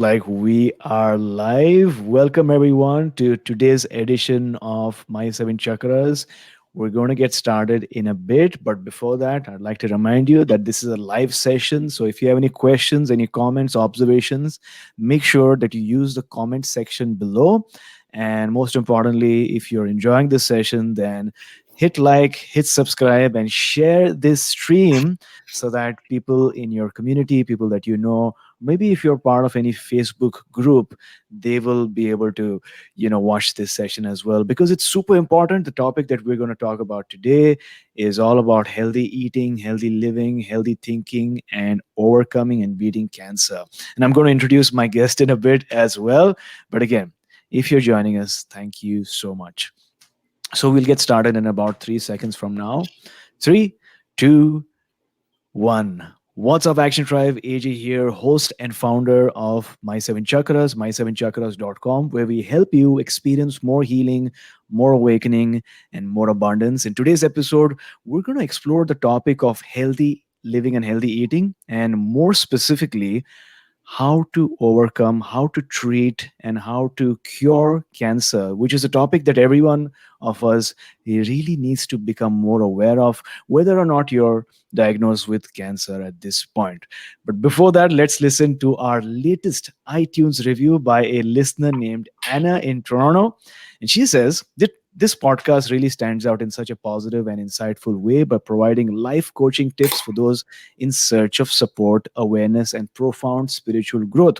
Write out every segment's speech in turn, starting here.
Like we are live. Welcome everyone to today's edition of My Seven Chakras. We're going to get started in a bit, but before that, I'd like to remind you that this is a live session. So if you have any questions, any comments, observations, make sure that you use the comment section below. And most importantly, if you're enjoying this session, then hit like, hit subscribe, and share this stream so that people in your community, people that you know, maybe if you're part of any Facebook group, they will be able to watch this session as well, because it's super important. The topic that we're going to talk about today is all about healthy eating, healthy living, healthy thinking, and overcoming and beating cancer. And I'm going to introduce my guest in a bit as well, but again, if you're joining us, thank you so much. So we'll get started in about 3 seconds from now. Three, two, one. What's up, Action Tribe? AJ here, host and founder of My Seven Chakras, my7chakras.com, where we help you experience more healing, more awakening, and more abundance. In today's episode, we're going to explore the topic of healthy living and healthy eating, and more specifically, how to overcome, how to treat, and how to cure cancer, which is a topic that everyone of us really needs to become more aware of, whether or not you're diagnosed with cancer at this point. But before that, let's listen to our latest iTunes review by a listener named Anna in Toronto. And she says that this podcast really stands out in such a positive and insightful way by providing life coaching tips for those in search of support, awareness, and profound spiritual growth.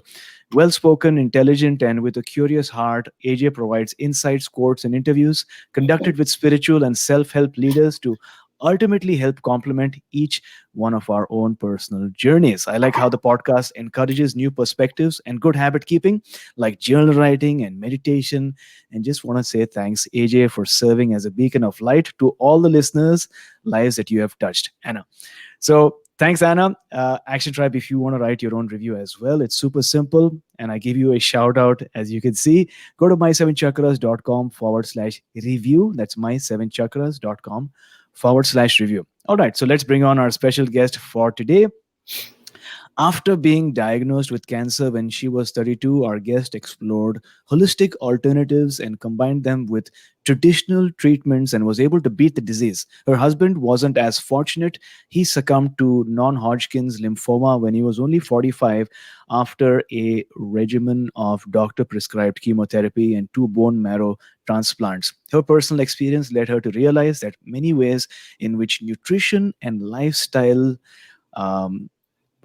Well spoken, intelligent, and with a curious heart, AJ provides insights, quotes, and interviews conducted with spiritual and self help leaders to ultimately help complement each one of our own personal journeys. I like how the podcast encourages new perspectives and good habit keeping, like journal writing and meditation. And just want to say thanks, AJ, for serving as a beacon of light to all the listeners' lives that you have touched. Anna. So thanks, Anna. Action Tribe, if you want to write your own review as well, it's super simple. And I give you a shout out, as you can see. Go to my7chakras.com/review. That's my7chakras.com/review. All right, so let's bring on our special guest for today. After being diagnosed with cancer when she was 32, our guest explored holistic alternatives and combined them with traditional treatments and was able to beat the disease. Her husband wasn't as fortunate. He succumbed to non Hodgkin's lymphoma when he was only 45 after a regimen of doctor prescribed chemotherapy and two bone marrow transplants. Her personal experience led her to realize that many ways in which nutrition and lifestyle um,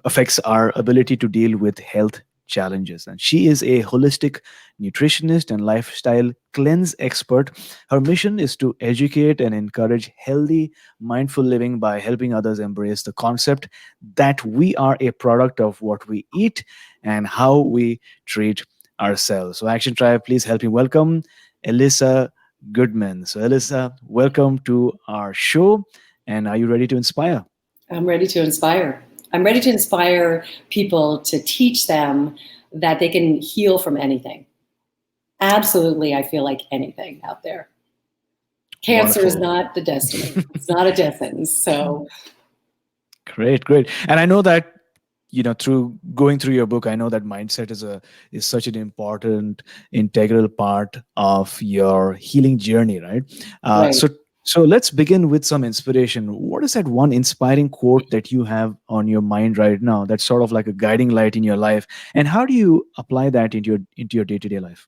affects our ability to deal with health challenges. And she is a holistic nutritionist and lifestyle cleanse expert. Her mission is to educate and encourage healthy, mindful living by helping others embrace the concept that we are a product of what we eat and how we treat ourselves. So, Action Tribe, please help me welcome Elissa Goodman. So, Elissa, welcome to our show. And are you ready to inspire? I'm ready to inspire. I'm ready to inspire people to teach them that they can heal from anything. Absolutely, I feel like anything out there. Cancer is Wonderful. not the destiny. It's not a death sentence. So Great, great. And I know that through going through your book, I know that mindset is such an important integral part of your healing journey, right? Uh, right. so so let's begin with some inspiration. What is that one inspiring quote that you have on your mind right now? That's sort of like a guiding light in your life, and how do you apply that into your day to day life?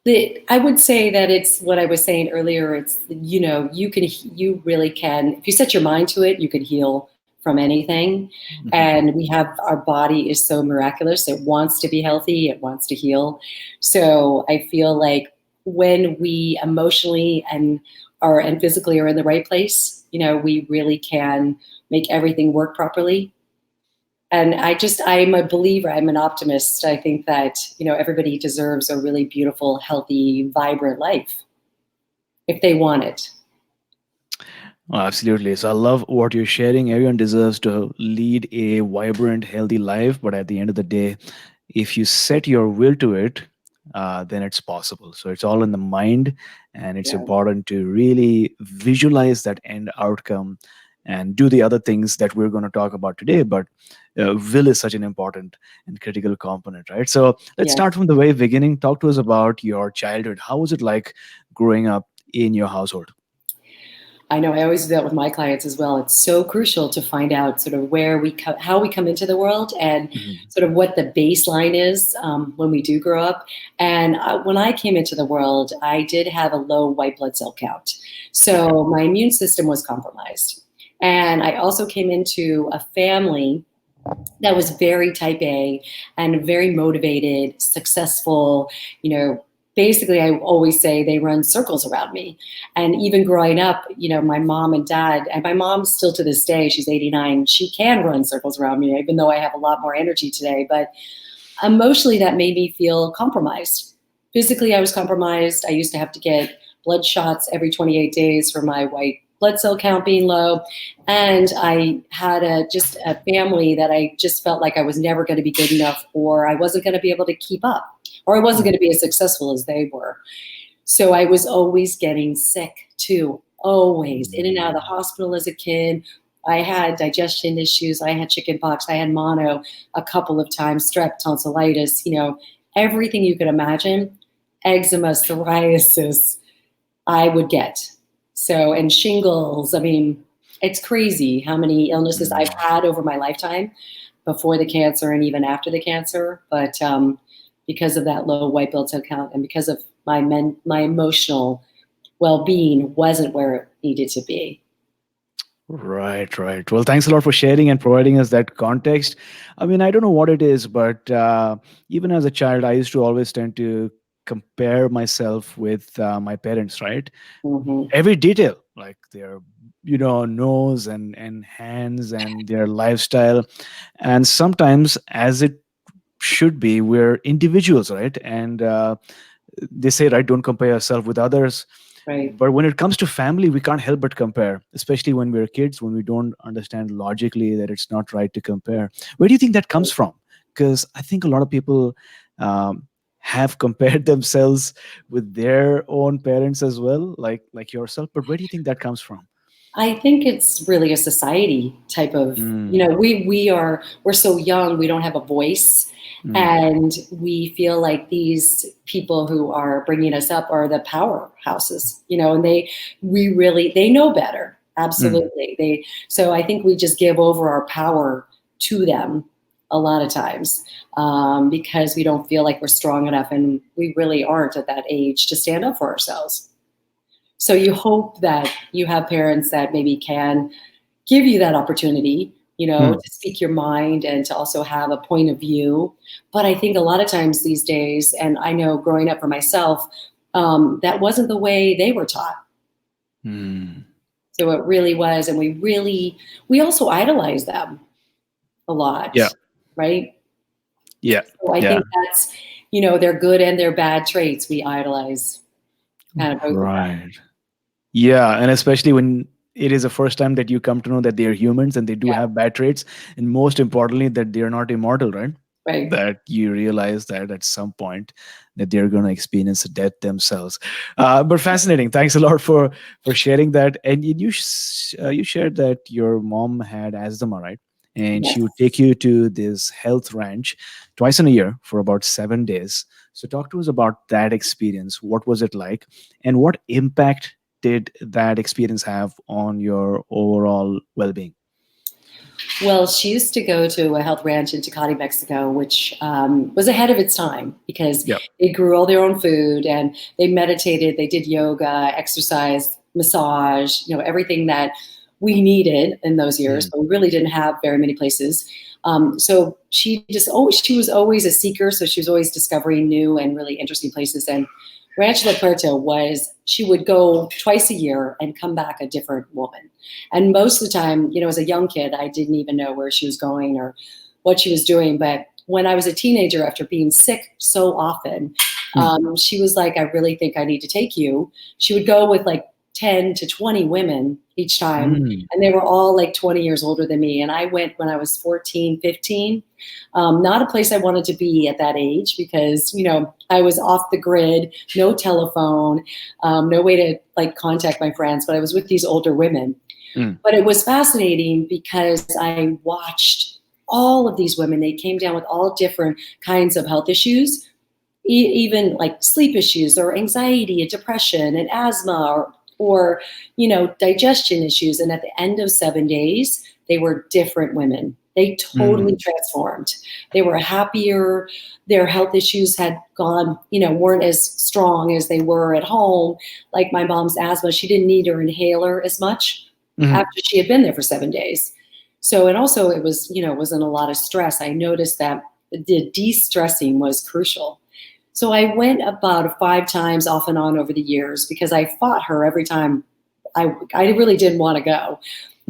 I would say that it's what I was saying earlier. It's, you really can, if you set your mind to it, you can heal from anything. Mhm. And our body is so miraculous. It wants to be healthy. It wants to heal. So I feel like when we emotionally and physically are in the right place, we really can make everything work properly. And I'm a believer, I'm an optimist. I think that, everybody deserves a really beautiful, healthy, vibrant life if they want it. Oh, absolutely. So I love what you're sharing. Everyone deserves to lead a vibrant, healthy life, but at the end of the day, if you set your will to it, then it's possible. So it's all in the mind, and it's Yeah. important to really visualize that end outcome and do the other things that we're going to talk about today. But will is such an important and critical component, right? So let's Yes. start from the very beginning. Talk to us about your childhood. How was it like growing up in your household? I know I always do that with my clients as well. It's so crucial to find out sort of where how we come into the world, and Mhm. sort of what the baseline is when we do grow up. And when I came into the world, I did have a low white blood cell count, Okay. so my immune system was compromised. And I also came into a family that was very type A and very motivated, successful, you know. Basically, I always say they run circles around me. And even growing up, my mom and dad, and my mom still to this day, she's 89, she can run circles around me, even though I have a lot more energy today. But emotionally, that made me feel compromised. Physically, I was compromised. I used to have to get blood shots every 28 days for my white blood cell count being low. And I had just a family that I just felt like I was never going to be good enough, or I wasn't going to be able to keep up, or I wasn't going to be as successful as they were. So I was always getting sick too, always in and out of the Mm. hospital as a kid. I had digestion issues. I had chicken pox. I had mono a couple of times, strep, tonsillitis, everything you could imagine, eczema, psoriasis, I would get. So, and shingles. I mean, it's crazy how many illnesses I've Mm. had over my lifetime, before the cancer and even after the cancer. But because of that low white blood cell count, and because of my emotional well-being wasn't where it needed to be. Right, right. Well, thanks a lot for sharing and providing us that context. I mean, I don't know what it is, but even as a child, I used to always tend to compare myself with my parents, right? Hmm. Every detail, like their, nose and hands and their lifestyle. And sometimes, as it should be, we're individuals, right? And they say, right, don't compare yourself with others. Right. But when it comes to family, we can't help but compare, especially when we're kids, when we don't understand logically that it's not right to compare. Where do you think that comes from? Because I think a lot of people um, have compared themselves with their own parents as well, like yourself. But where do you think that comes from? I think it's really a society type of, Mm, we're so young, we don't have a voice. mm, And we feel like these people who are bringing us up are the powerhouses, and they know better. mm. Absolutely. So I think we just give over our power to them a lot of times, because we don't feel like we're strong enough, and we really aren't at that age to stand up for ourselves. So you hope that you have parents that maybe can give you that opportunity, Mm. to speak your mind and to also have a point of view. But I think a lot of times these days, and I know growing up for myself, that wasn't the way they were taught. Mm. So it really was. And we also idolize them a lot, Yeah, right? yeah, So I yeah. think that's, their good and their bad traits. We idolize kind of both of them. Right. Yeah, and especially when it is the first time that you come to know that they are humans and they do Yeah, have bad traits, and most importantly, that they are not immortal, right? right. That you realize that at some point that they're going to experience death themselves. But fascinating. Thanks a lot for sharing that. And you shared that your mom had asthma, right? And she would Yes. take you to this health ranch twice in a year for about 7 days. So talk to us about that experience. What was it like, and what impact did that experience have on your overall well-being? Well, she used to go to a health ranch in Tecate, Mexico, which was ahead of its time because Yeah. they grew all their own food and they meditated, they did yoga, exercise, massage, everything that we needed in those years, Mm. but we really didn't have very many places. So she was always a seeker. So she was always discovering new and really interesting places. And Rancho La Puerta she would go twice a year and come back a different woman. And most of the time, as a young kid, I didn't even know where she was going or what she was doing. But when I was a teenager, after being sick so often, Mm. she was like, I really think I need to take you. She would go with like 10 to 20 women each time. Mm. And they were all like 20 years older than me. And I went when I was 14, 15. Not a place I wanted to be at that age because, I was off the grid, no telephone, no way to like contact my friends, but I was with these older women. Mm. But it was fascinating because I watched all of these women, they came down with all different kinds of health issues, even like sleep issues or anxiety and depression and asthma or digestion issues. And at the end of 7 days, they were different women. They totally Mm. transformed. They were happier. Their health issues had gone, weren't as strong as they were at home. Like my mom's asthma, she didn't need her inhaler as much Mhm. after she had been there for 7 days. So, and also it was, wasn't a lot of stress. I noticed that the de-stressing was crucial. So I went about 5 times off and on over the years because I fought her every time. I really didn't want to go.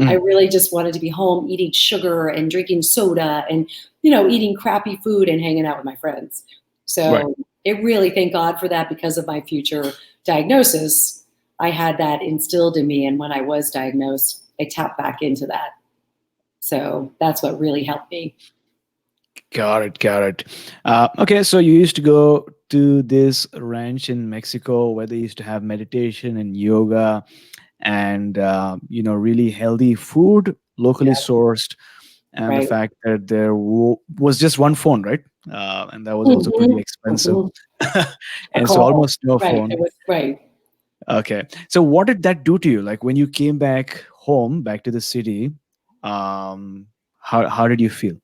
I Mm. really just wanted to be home eating sugar and drinking soda and, eating crappy food and hanging out with my friends. Right. So it really, thank God for that because of my future diagnosis. I had that instilled in me. And when I was diagnosed, I tapped back into that. So that's what really helped me. Got it. Got it. Okay, so you used to go to this ranch in Mexico where they used to have meditation and yoga and really healthy food, locally Yeah, sourced, and the right. fact that there was just one phone, right? And that was also pretty Mhm, expensive, mhm. A and so call. almost no Right. It phone. was right. Okay, so what did that do to you? Like when you came back home, back to the city, how did you feel?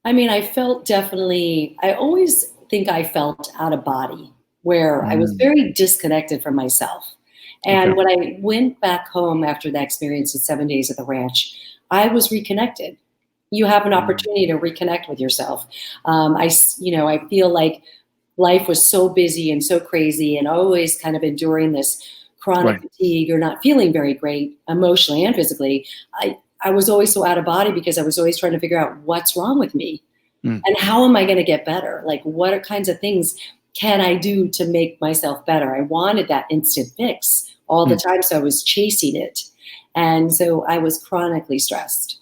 I mean, I felt definitely, I always think I felt out of body, where I was Mm, very disconnected from myself. okay, And when I went back home after that experience of 7 days at the ranch, I was reconnected. You have an mm, opportunity to reconnect with yourself. I feel like life was so busy and so crazy and always kind of enduring this chronic right. fatigue or not feeling very great emotionally and physically. I was always so out of body because I was always trying to figure out what's wrong with me Mm, and how am I going to get better? Like, what are kinds of things can I do to make myself better? I wanted that instant fix all the mm, time. So I was chasing it. And so I was chronically stressed.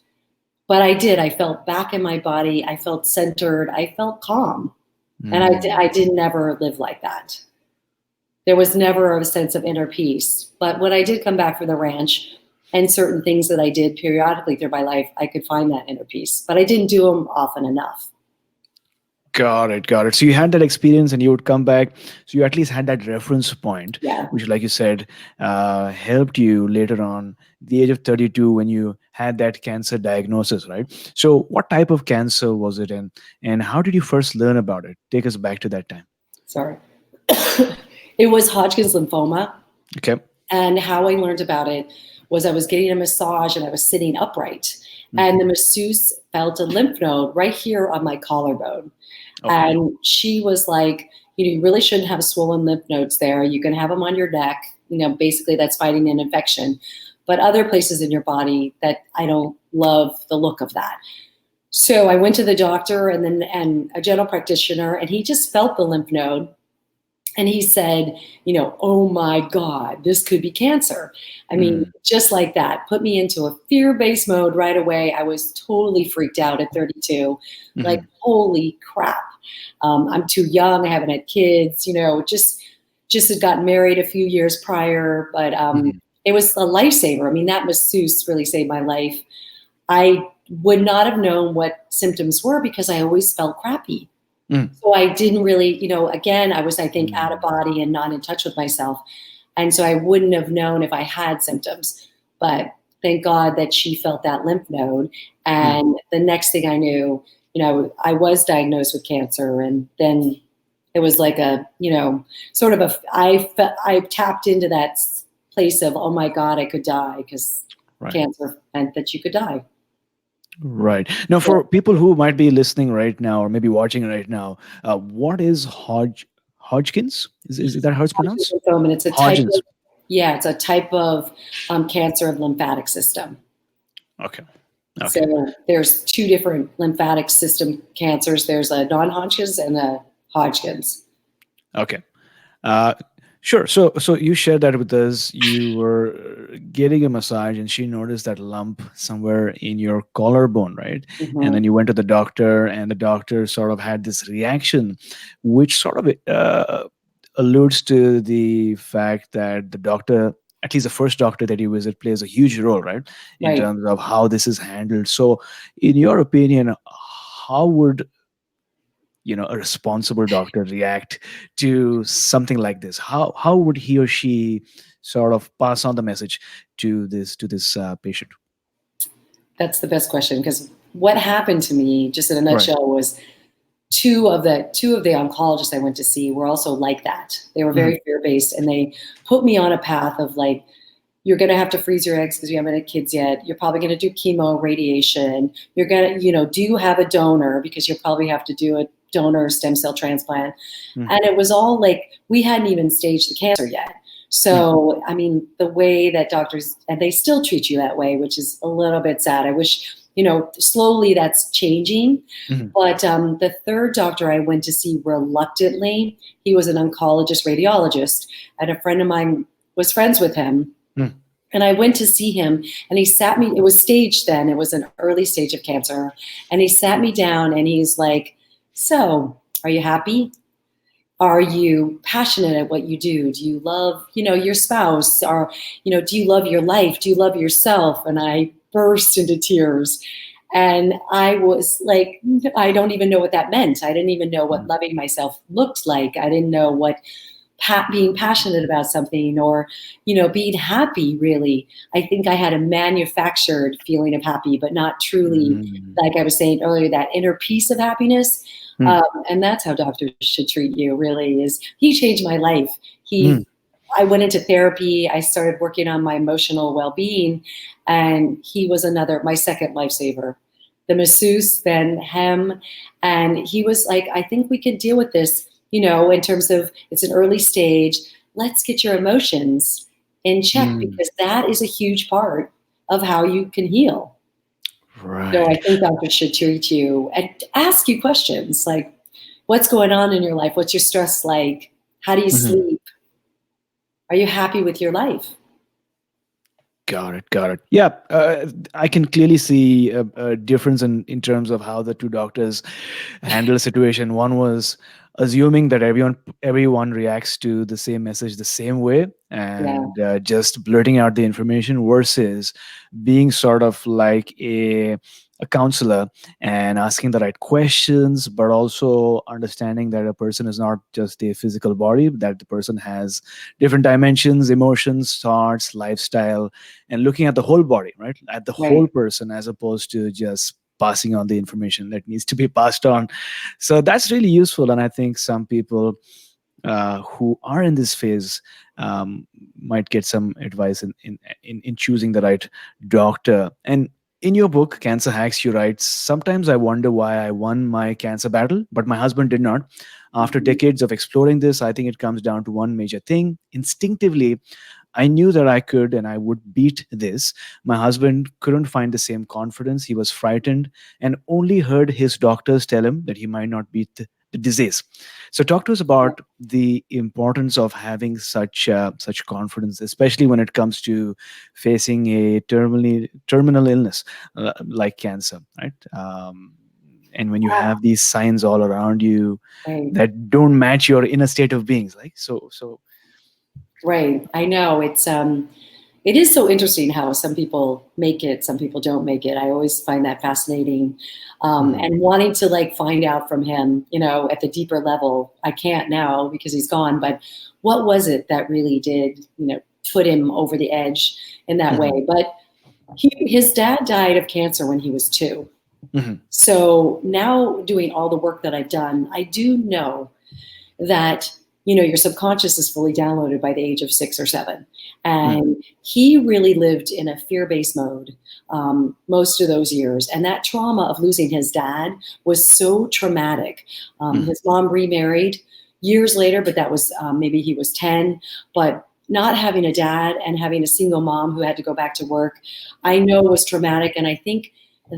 But I did. I felt back in my body. I felt centered. I felt calm. And mm. I didn't ever live like that. There was never a sense of inner peace. But when I did come back from the ranch and certain things that I did periodically through my life, I could find that inner peace. But I didn't do them often enough. Got it, got it. So you had that experience and you would come back. So you at least had that reference point, Yeah. which, like you said, helped you later on, the age of 32, when you had that cancer diagnosis, right? So what type of cancer was it in? And how did you first learn about it? Take us back to that time. Sorry. It was Hodgkin's lymphoma. Okay. And how I learned about it was I was getting a massage and I was sitting upright. And Hmm. the masseuse felt a lymph node right here on my collarbone. Oh, And she was like, you really shouldn't have swollen lymph nodes there. You can have them on your neck. Basically that's fighting an infection. But other places in your body that I don't love the look of that. So I went to the doctor and a general practitioner, and he just felt the lymph node and he said, oh my God, this could be cancer. I mean, mm, just like that, put me into a fear based mode right away. I was totally freaked out at 32. Like, hmm, holy crap. I'm too young. I haven't had kids, just had gotten married a few years prior, but hmm, it was a lifesaver. I mean, that masseuse really saved my life. I would not have known what symptoms were because I always felt crappy. mm, So I didn't really, again, I was, I think, out of mm, body and not in touch with myself. And so I wouldn't have known if I had symptoms. But thank God that she felt that lymph node. mm. And the next thing I knew, I was diagnosed with cancer. And then it was like sort of I tapped into that place of, oh my God, I could die because Right. cancer meant that you could die. Right. Now, So for people who might be listening right now or maybe watching right now, what is Hodgkin's? Is that how it's Hodgkin's pronounced? lymphoma, and it's a type Hodgins. of yeah, it's a type of cancer of lymphatic system. Okay. Okay. So there's two different lymphatic system cancers. There's a non-Hodgkin's and a Hodgkin's. Okay. Uh, sure. So you shared that with us. You were getting a massage, and she noticed that lump somewhere in your collarbone, right? And Hmm. then you went to the doctor, and the doctor sort of had this reaction, which sort of alludes to the fact that the doctor at least the first doctor that you visit plays a huge role, right, in Right. terms of how this is handled. So, in your opinion, how would a responsible doctor react to something like this? How would he or she sort of pass on the message to this patient? That's the best question, because what happened to me, just in a Right. nutshell, was two of the oncologists I went to see were also like that. They were Hmm. very fear based, and they put me on a path of like, you're going to have to freeze your eggs because you haven't had kids yet. You're probably going to do chemo, radiation. You're going to, do you have a donor? Because you'll probably have to do a donor stem cell transplant. Hmm. And it was all like, we hadn't even staged the cancer yet. So, I mean, the way that doctors, and they still treat you that way, which is a little bit sad. I wish, slowly that's changing. Hmm. But the third doctor I went to see reluctantly, he was an oncologist radiologist, and a friend of mine was friends with him. Hmm. And I went to see him, and he sat me, it was staged then, it was an early stage of cancer. And he sat me down and he's like, so, are you happy? Are you passionate at what you do? Do you love, your spouse? Or, do you love your life? Do you love yourself? And I burst into tears. And I was like, I don't even know what that meant. I didn't even know what Hmm. loving myself looked like. I didn't know what being passionate about something, or being happy, really. I think I had a manufactured feeling of happy, but not truly, Hmm. like I was saying earlier, that inner peace of happiness. Hmm. And that's how doctors should treat you, really. Is he changed my life. Hmm. I went into therapy. I started working on my emotional well-being, and he was my second lifesaver. The masseuse, then him, and he was like, I think we can deal with this, in terms of, it's an early stage. Let's get your emotions in check, Hmm. because that is a huge part of how you can heal. So I Right. think doctors should treat you and ask you questions like, what's going on in your life? What's your stress like? How do you Mhm. sleep? Are you happy with your life? Got it. Got it. Yeah, I can clearly see a difference in terms of how the two doctors handle the situation. One was assuming that everyone reacts to the same message the same way, Yeah, and just blurting out the information, versus being sort of like a counselor and asking the right questions, but also understanding that a person is not just a physical body, that the person has different dimensions, emotions, thoughts, lifestyle, and looking at the whole body, right? At the whole right. person, as opposed to just passing on the information that needs to be passed on. So that's really useful. And I think some people who are in this phase might get some advice in choosing the right doctor. And in your book, Cancer Hacks, you write, sometimes I wonder why I won my cancer battle, but my husband did not. After Mhm. decades of exploring this, I think it comes down to one major thing. Instinctively, I knew that I could and I would beat this. My husband couldn't find the same confidence. He was frightened and only heard his doctors tell him that he might not beat the disease. So, talk to us about the importance of having such confidence, especially when it comes to facing a terminal illness like cancer, right? And when you Uh, have these signs all around you right, that don't match your inner state of beings, like so. right. I know it is so interesting how some people make it, some people don't make it. I always find that fascinating, Mhm. and wanting to like find out from him, at the deeper level. I can't now because he's gone, but what was it that really did, put him over the edge in that way? Mhm. But his dad died of cancer when he was 2. Mhm. So now, doing all the work that I've done, I do know that your subconscious is fully downloaded by the age of 6 or 7, Mhm. and he really lived in a fear-based mode most of those years, and that trauma of losing his dad was so traumatic. Mhm. His mom remarried years later, but that was maybe he was 10. But not having a dad and having a single mom who had to go back to work, I know, was traumatic. And I think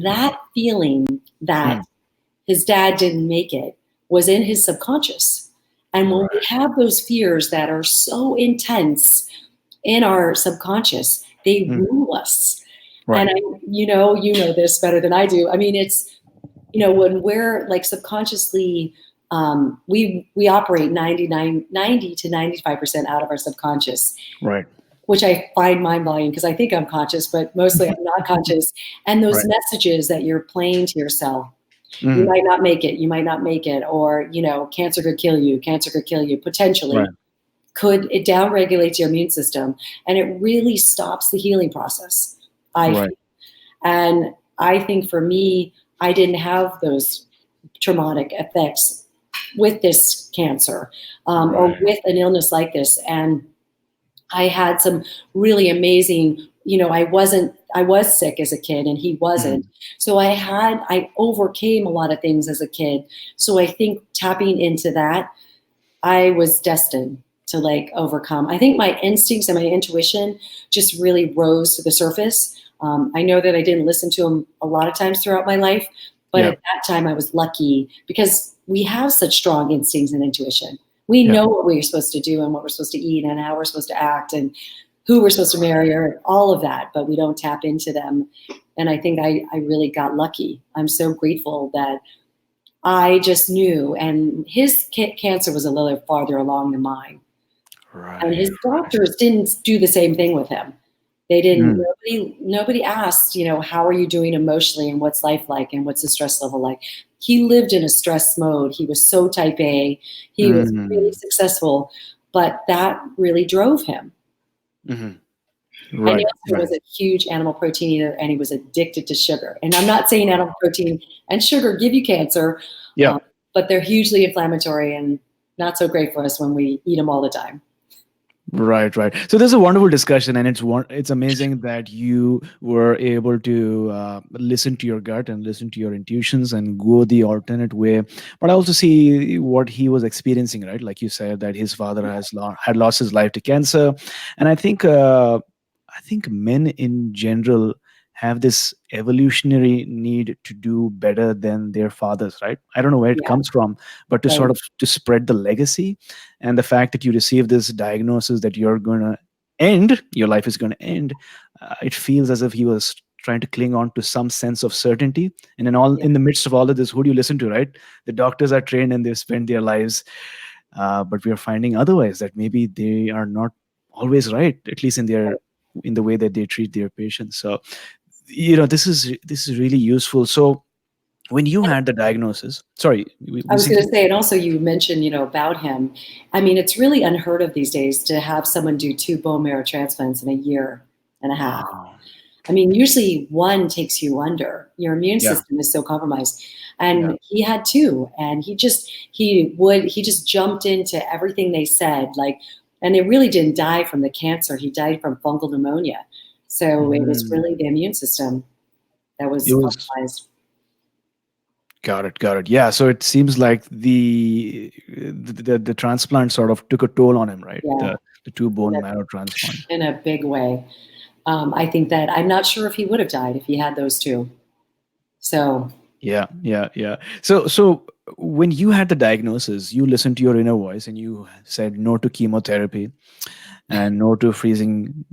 that feeling that Mhm. his dad didn't make it was in his subconscious. And when we Right. have those fears that are so intense in our subconscious, they Mhm. rule us. And Right. you know this better than I do. I mean, it's, when we're like subconsciously, we operate 90 to 95% out of our subconscious. Right. which I find mind-blowing because I think I'm conscious, but mostly I'm not conscious. And those Right. messages that you're playing to yourself, you Mhm. might not make it, you might not make it, or, cancer could kill you, cancer could kill you, Right. potentially. It downregulates your immune system, and it really stops the healing process, I Right. feel. And I think for me, I didn't have those traumatic effects with this cancer, or Right. with an illness like this. And I had some really amazing, I was sick as a kid and he wasn't. Mhm. So I overcame a lot of things as a kid. So I think tapping into that, I was destined to like overcome. I think my instincts and my intuition just really rose to the surface. I know that I didn't listen to them a lot of times throughout my life, but Yeah. at that time I was lucky because we have such strong instincts and intuition. We Yeah. know what we're supposed to do and what we're supposed to eat and how we're supposed to act and who we're supposed to marry or all of that, but we don't tap into them. And I think I really got lucky. I'm so grateful that I just knew, and his cancer was a little farther along than mine. And Right. his Right. doctors didn't do the same thing with him. They didn't. Mm. Nobody asked, how are you doing emotionally, and what's life like, and what's the stress level like. He lived in a stress mode. He was so type A. He was really Mm. successful, but that really drove him. Mhm. And he Right. also Right. was a huge animal protein eater, and he was addicted to sugar. And I'm not saying animal protein and sugar give you cancer, Yeah. um, but they're hugely inflammatory and not so great for us when we eat them all the time. Right, right. So there's a wonderful discussion, and it's amazing that you were able to listen to your gut and listen to your intuitions and go the alternate way. But I also see what he was experiencing, right? Like you said, that his father had lost his life to cancer, and I think men in general have this evolutionary need to do better than their fathers, right? I don't know where it Yeah, comes from, but to sort right. of to spread the legacy, and the fact that you receive this diagnosis that you're going to end, your life is going to end, it feels as if he was trying to cling on to some sense of certainty. And Yeah, in the midst of all of this, who do you listen to, right? The doctors are trained and they've spent their lives, but we are finding otherwise, that maybe they are not always right, at least in the way that they treat their patients. So this is really useful. So when you had the diagnosis, sorry, I we was seem going to. to say, and also you mentioned, about him. I mean, it's really unheard of these days to have someone do 2 bone marrow transplants in a year and a half. Wow. I mean, usually one takes you under. Your immune Yeah. system is so compromised. Yeah. And he had two, and he just jumped into everything they said. Like, and it really didn't die from the cancer. He died from fungal pneumonia. So it was Mm. really the immune system that It was was. compromised. Got it. Got it. Yeah. So it seems like the transplant sort of took a toll on him, right? Yeah, The two in bone marrow transplant. a big way. I think that I'm not sure if he would have died if he had those two. So Yeah. Yeah. Yeah. So when you had the diagnosis, you listened to your inner voice and you said no to chemotherapy and no to freezing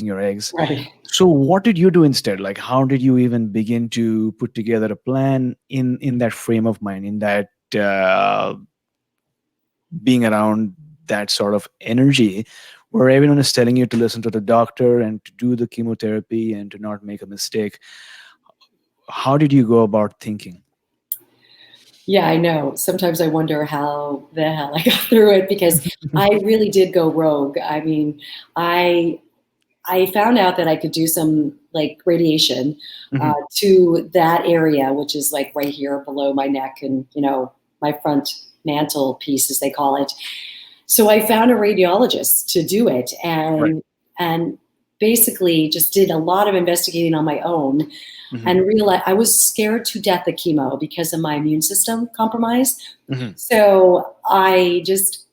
your eggs. right. So what did you do instead? Like, how did you even begin to put together a plan in that frame of mind, in that uh, being around that sort of energy where everyone is telling you to listen to the doctor and to do the chemotherapy and to not make a mistake? How did you go about thinking? Yeah, I know. Sometimes I wonder how the hell I got through it because I really did go rogue. I mean, I I found out that I could do some like radiation Hmm. to that area, which is like right here below my neck and my front mantle piece, as they call it. So I found a radiologist to do it, Right. and basically just did a lot of investigating on my own Hmm. and realized I was scared to death of chemo because of my immune system compromise. Hmm. So I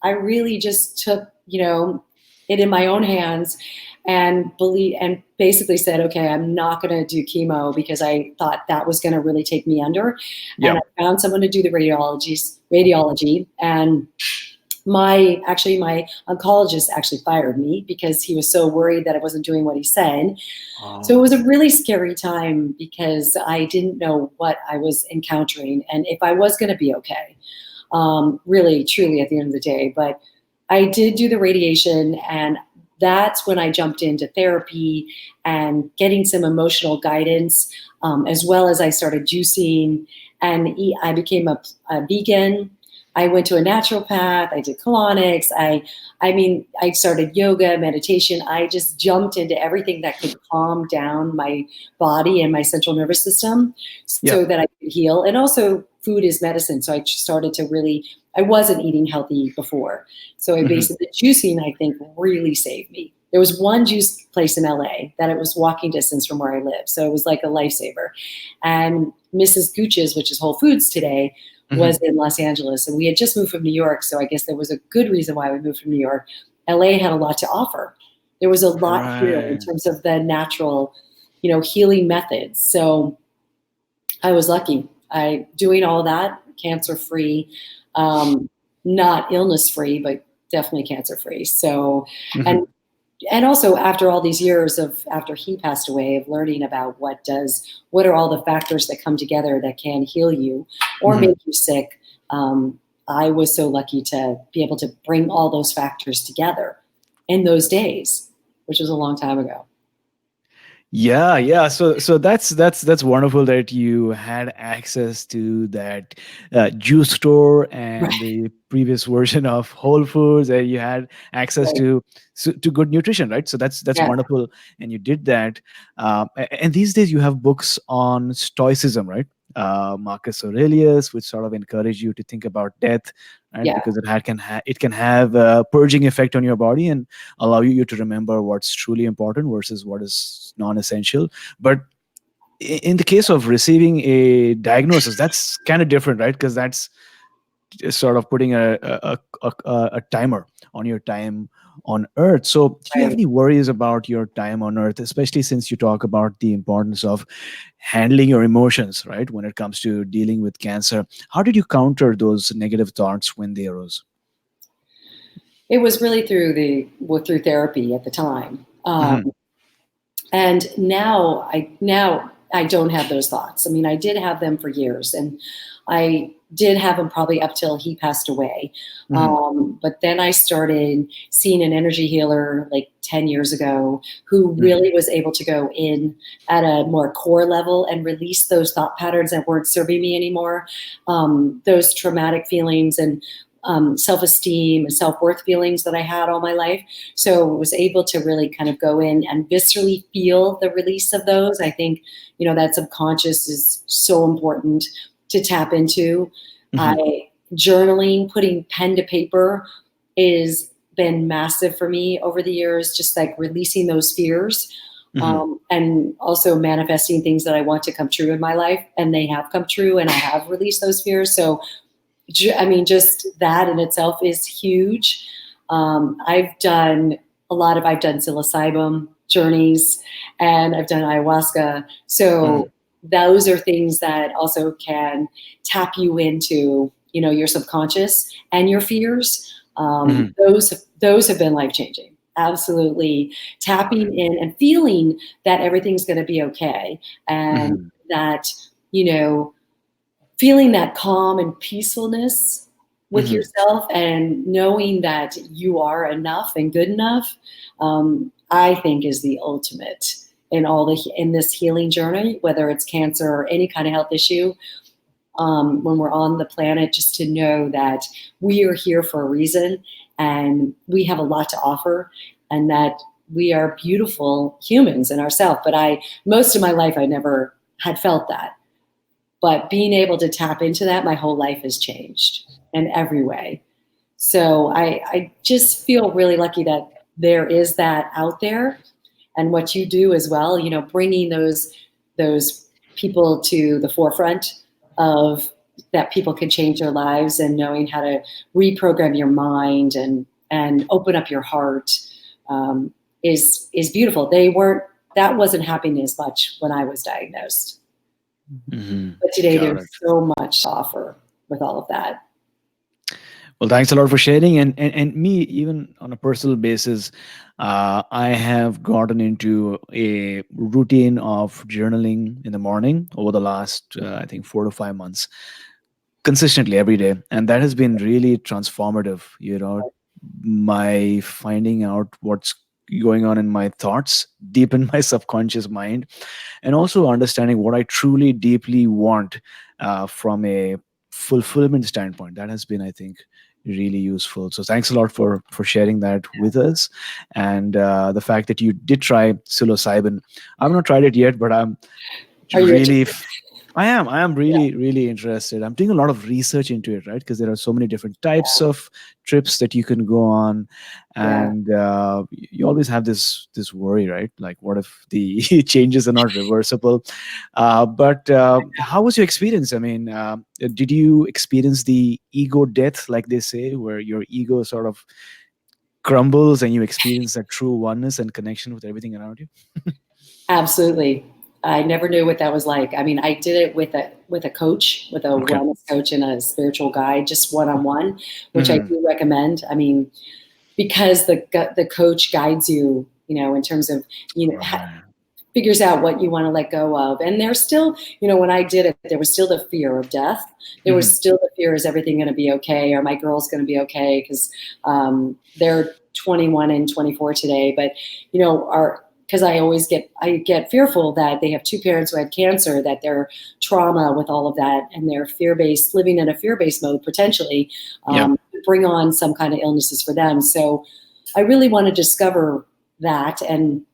really just took, it in my own hands and basically said, okay, I'm not going to do chemo because I thought that was going to really take me under. Yeah. And I found someone to do the radiology, and my oncologist actually fired me because he was so worried that I wasn't doing what he said. So it was Oh. a really scary time because I didn't know what I was encountering and if I was going to be okay, really, truly at the end of the day. But I did do the radiation, and that's when I jumped into therapy and getting some emotional guidance, as well as I started juicing and I became a vegan. I went to a naturopath. I did colonics. I mean, I started yoga, meditation. I just jumped into everything that could calm down my body and my central nervous system Yeah. so that I could heal. And also, food is medicine. So I started to really, I wasn't eating healthy before. So I Hmm. basically, juicing, I think, really saved me. There was one juice place in LA that it was walking distance from where I live. So it was like a lifesaver. And Mrs. Gooch's, which is Whole Foods today, Hmm. was in Los Angeles. And we had just moved from New York. So I guess there was a good reason why we moved from New York. LA had a lot to offer. There was a lot here in Right. terms of the natural, healing methods. So I was lucky. I doing all that, cancer free, um, not illness free, but definitely cancer free. So, Hmm. and and also after all these years of after he passed away, of learning about what are all the factors that come together that can heal you or Hmm. make you sick. um, I was so lucky to be able to bring all those factors together in those days, which was a long time ago. Yeah, yeah. So that's wonderful that you had access to that juice store and Right. the previous version of Whole Foods, and you had access Right. to good nutrition, right? So that's Yeah. wonderful, and you did that. And these days you have books on Stoicism, right? Marcus Aurelius, which sort of encourage you to think about death, right? Yeah. Because it can have a purging effect on your body and allow you to remember what's truly important versus what is non-essential. But in the case of receiving a diagnosis, that's kind of different, right? Because that's just sort of putting a timer on your time on earth. So did you have Right. any worries about your time on earth, especially since you talk about the importance of handling your emotions, right, when it comes to dealing with cancer? How did you counter those negative thoughts when they arose? It was really through therapy at the time. Hmm. And now I don't have those thoughts. I mean, I did have them for years, and I did have them probably up till he passed away. Hmm. But then I started seeing an energy healer like 10 years ago who Hmm. really was able to go in at a more core level and release those thought patterns that weren't serving me anymore, those traumatic feelings and self-esteem and self-worth feelings that I had all my life. So was able to really kind of go in and viscerally feel the release of those. I think, that subconscious is so important to tap into. Hmm. I journaling, putting pen to paper is been massive for me over the years, just like releasing those fears. Hmm. And also manifesting things that I want to come true in my life, and they have come true, and I have released those fears. So I mean, just that in itself is huge. I've done psilocybin journeys, and I've done ayahuasca. Hmm. So those are things that also can tap you into, your subconscious and your fears. Hmm. Those have been life changing. Absolutely tapping in and feeling that everything's going to be okay, and Hmm. that you know feeling that calm and peacefulness with Hmm. yourself and knowing that you are enough and good enough, I think is the ultimate in this healing journey, whether it's cancer or any kind of health issue. When we're on the planet, just to know that we are here for a reason and we have a lot to offer, and that we are beautiful humans in ourselves. But most of my life, I never had felt that, but being able to tap into that, my whole life has changed in every way. So I just feel really lucky that there is that out there, and what you do as well, bringing those people to the forefront of that people can change their lives, and knowing how to reprogram your mind and open up your heart, um, is beautiful. That wasn't happening as much when I was diagnosed. Hmm. But today Got it. there's so much to offer with all of that. Well, thanks a lot for sharing. And me, even on a personal basis, I have gotten into a routine of journaling in the morning over the last, I think, 4 to 5 months, consistently every day, and that has been really transformative. My finding out what's going on in my thoughts, deep in my subconscious mind, and also understanding what I truly deeply want from a fulfillment standpoint. That has been, I think, really useful. So thanks a lot for sharing that with us, and the fact that you did try psilocybin. I've not tried it yet, but I'm Are you really interested? I am Yeah, really interested. I'm doing a lot of research into it, right? Because there are so many different types of trips that you can go on, yeah. and you always have this worry, right? Like, what if the changes are not reversible? But how was your experience? I mean, did you experience the ego death, like they say, where your ego sort of crumbles and you experience that true oneness and connection with everything around you? Absolutely. I never knew what that was like. I mean, I did it with a coach, with a Okay. wellness coach and a spiritual guide, just one on one, which I Hmm. do recommend. I mean, because the coach guides you, in terms of Right. figures out what you want to let go of. And there's still, when I did it, there was still the fear of death. There was Hmm. still the fear: is everything going to be okay? Are my girls going to be okay? Because they're 21 and 24 today, but our because I get fearful that they have two parents who had cancer, that their trauma with all of that, and their fear-based living in a fear-based mode potentially Yeah. bring on some kind of illnesses for them. So I really want to discover that, and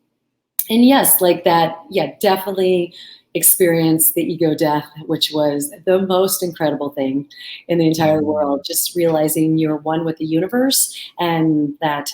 yes, like that, yeah, definitely experience the ego death, which was the most incredible thing in the entire Mm. world. Just realizing you're one with the universe, and that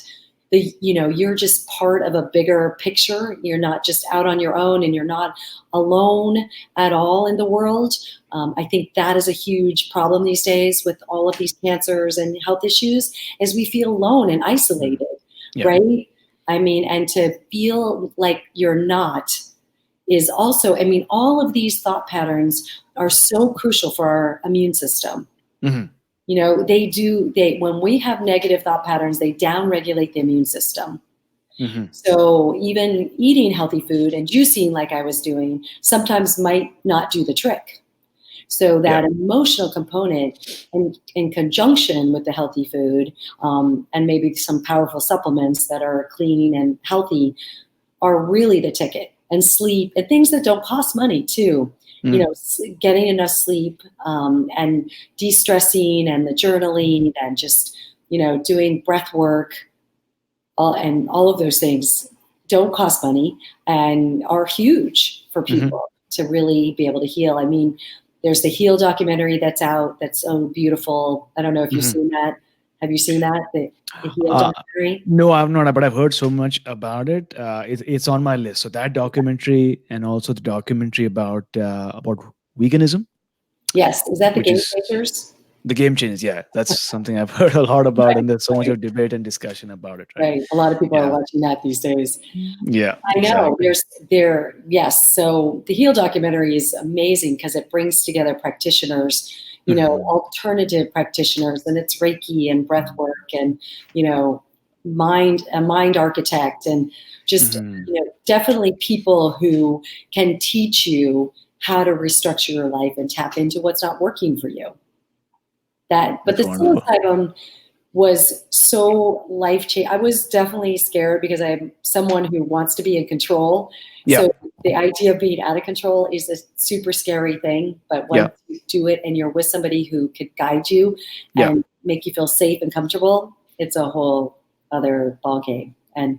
you're just part of a bigger picture. You're not just out on your own, and you're not alone at all in the world. I think that is a huge problem these days with all of these cancers and health issues, is we feel alone and Mm. isolated, Yeah. right? I mean, and to feel like you're not is also, I mean, all of these thought patterns are so crucial for our immune system. Hmm. When we have negative thought patterns, they downregulate the immune system. Hmm. So even eating healthy food and juicing, like I was doing, sometimes might not do the trick. So Yeah. that emotional component, in conjunction with the healthy food, and maybe some powerful supplements that are clean and healthy, are really the ticket. And sleep and things that don't cost money too. Mm. Getting enough sleep, and de-stressing, and the journaling, and just doing breath work, and all of those things don't cost money and are huge for Hmm. people to really be able to heal. I mean, there's the Heal documentary that's out, that's so beautiful. I don't know if you've Hmm. seen that. Have you seen that? The Heal Uh, documentary? no, I've not, but I've heard so much about it. It's on my list. So that documentary, and also the documentary about veganism, Yes. Is that the which Game is Changers? the game changes. Yeah, that's something I've heard a lot about, Right, and there's so much right, of debate and discussion about it. Right? right. A lot of people are Yeah. watching that these days. Yeah. I know. Exactly. Yes. So the Heal documentary is amazing because it brings together practitioners, Hmm. alternative practitioners, and it's Reiki and breath work, and, you know, a mind architect, and just, Hmm. definitely people who can teach you how to restructure your life and tap into what's not working for you. But That's the wonderful. psilocybin was so life changing. I was definitely scared because I'm someone who wants to be in control. Yeah. So the idea of being out of control is a super scary thing. But Yeah. once you do it and you're with somebody who could guide you Yeah. and make you feel safe and comfortable, it's a whole other ballgame. And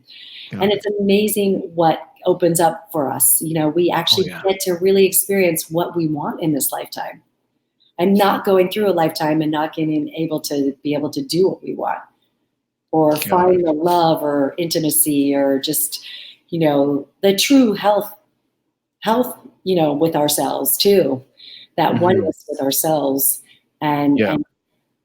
Got it. it's amazing what opens up for us. We Oh actually yeah. get to really experience what we want in this lifetime, and not going through a lifetime and not getting able to do what we want, or Got find the love or intimacy, or just the true health with ourselves too, that it. oneness with ourselves. and Yeah. and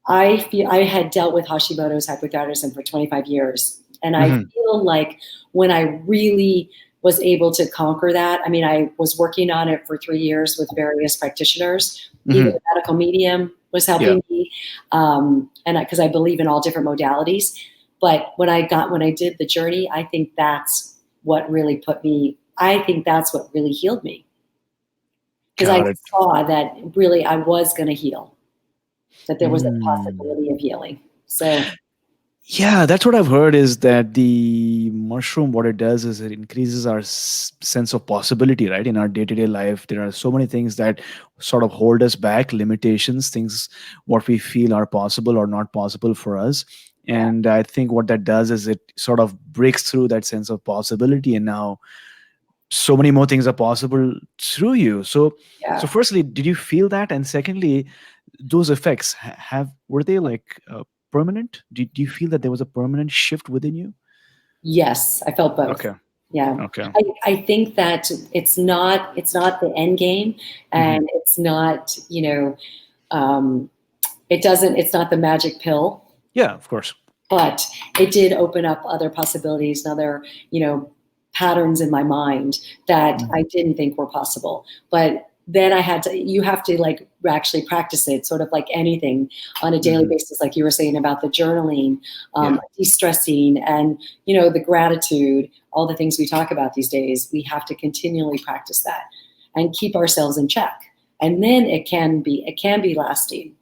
I had dealt with Hashimoto's hypothyroidism for 25 years, and I Hmm. feel like when I really was able to conquer that, I mean, I was working on it for 3 years with various practitioners. Even Hmm. the medical medium was Yeah. helping me, and because I believe in all different modalities. But when I did the journey, I think that's what really put me. I think that's what really healed me, because I Got it. saw that really I was going to heal, that there was a Mm. possibility of healing. So Yeah, that's what I've heard, is that the mushroom, what it does is it increases our sense of possibility, right? In our day-to-day life, there are so many things that sort of hold us back, limitations, things what we feel are possible or not possible for us. Yeah. And I think what that does is it sort of breaks through that sense of possibility, and now so many more things are possible through you. So Yeah. firstly, did you feel that? And secondly, those effects have were they like permanent? Do you feel that there was a permanent shift within you? Yes, I felt both. Okay. Yeah. Okay. I think that it's not the end game, Hmm. and it's not, um, it's not the magic pill, Yeah, of course. but it did open up other possibilities and other, patterns in my mind that I Mhm. didn't think were possible. But then you have to like actually practice it, sort of like anything, on a daily Mhm. basis, like you were saying about the journaling, Yeah. de-stressing, and, the gratitude, all the things we talk about these days. We have to continually practice that and keep ourselves in check. And then it can be lasting.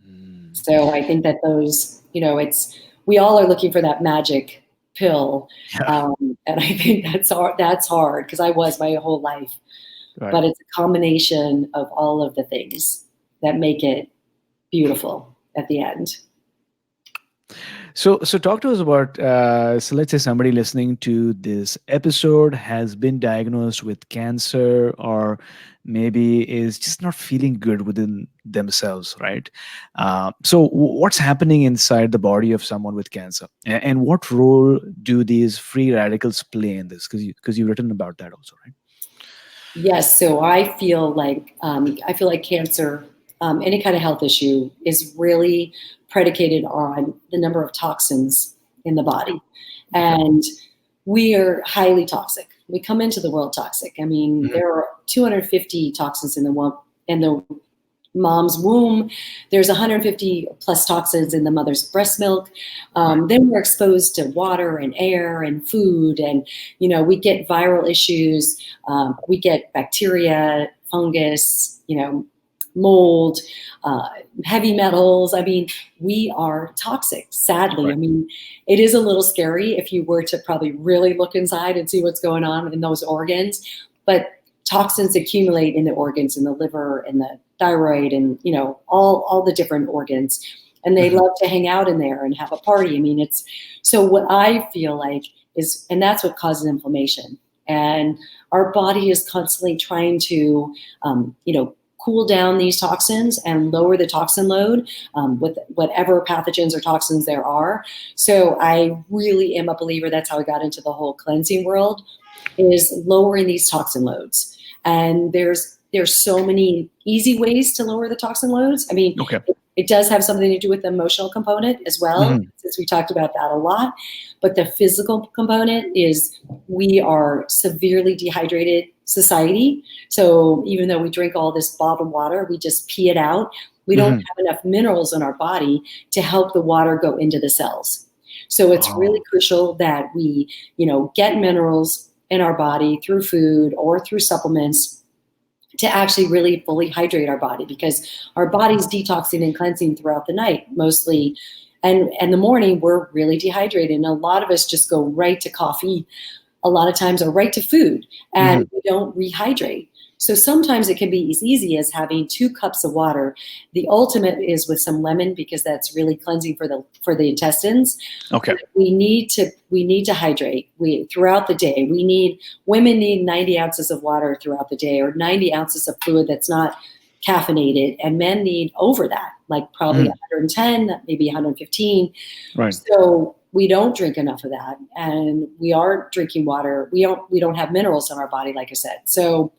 Mm. So I think that we all are looking for that magic pill, Yeah. and I think that's hard because I was my whole life. Right. But it's a combination of all of the things that make it beautiful at the end. So talk to us about. So let's say somebody listening to this episode has been diagnosed with cancer, or maybe is just not feeling good within themselves, right? So what's happening inside the body of someone with cancer, and what role do these free radicals play in this? Because you've written about that also, right? Yes, so I feel like cancer, any kind of health issue, is really predicated on the number of toxins in the body, Okay. and we are highly toxic. We come into the world toxic. I mean, Mhm. there are 250 toxins in the mom's womb. There's 150 plus toxins in the mother's breast milk. Right. Then we're exposed to water and air and food, and we get viral issues. We get bacteria, fungus, mold, uh, heavy metals. I mean, we are toxic. Sadly, I Right. mean, it is a little scary if you were to probably really look inside and see what's going on in those organs, but toxins accumulate in the organs, in the liver and the thyroid, and all the different organs, and they Hmm. love to hang out in there and have a party. I mean, it's so what I feel like is, and that's what causes inflammation, and our body is constantly trying to cool down these toxins and lower the toxin load, with whatever pathogens or toxins there are. So I really am a believer. That's how I got into the whole cleansing world, is lowering these toxin loads. And there's so many easy ways to lower the toxin loads. I mean, Okay. it does have something to do with the emotional component as well, Hmm. since we talked about that a lot. But the physical component is, we are severely dehydrated society. So even though we drink all this bottled water, we just pee it out. We don't Hmm. have enough minerals in our body to help the water go into the cells. So it's really Oh. crucial that we, get minerals in our body through food or through supplements to actually really fully hydrate our body, because our body's detoxing and cleansing throughout the night mostly, and the morning we're really dehydrated, and a lot of us just go right to coffee, a lot of times, or right to food, and Hmm. we don't rehydrate. So sometimes it can be as easy as having 2 cups of water. The ultimate is with some lemon, because that's really cleansing for the intestines. Okay. But we need to hydrate. We throughout the day. Women need 90 ounces of water throughout the day, or 90 ounces of fluid that's not caffeinated, and men need over that, like probably Hmm. 110, maybe 115. Right. So we don't drink enough of that, and we aren't drinking water. We don't have minerals in our body, like I said. So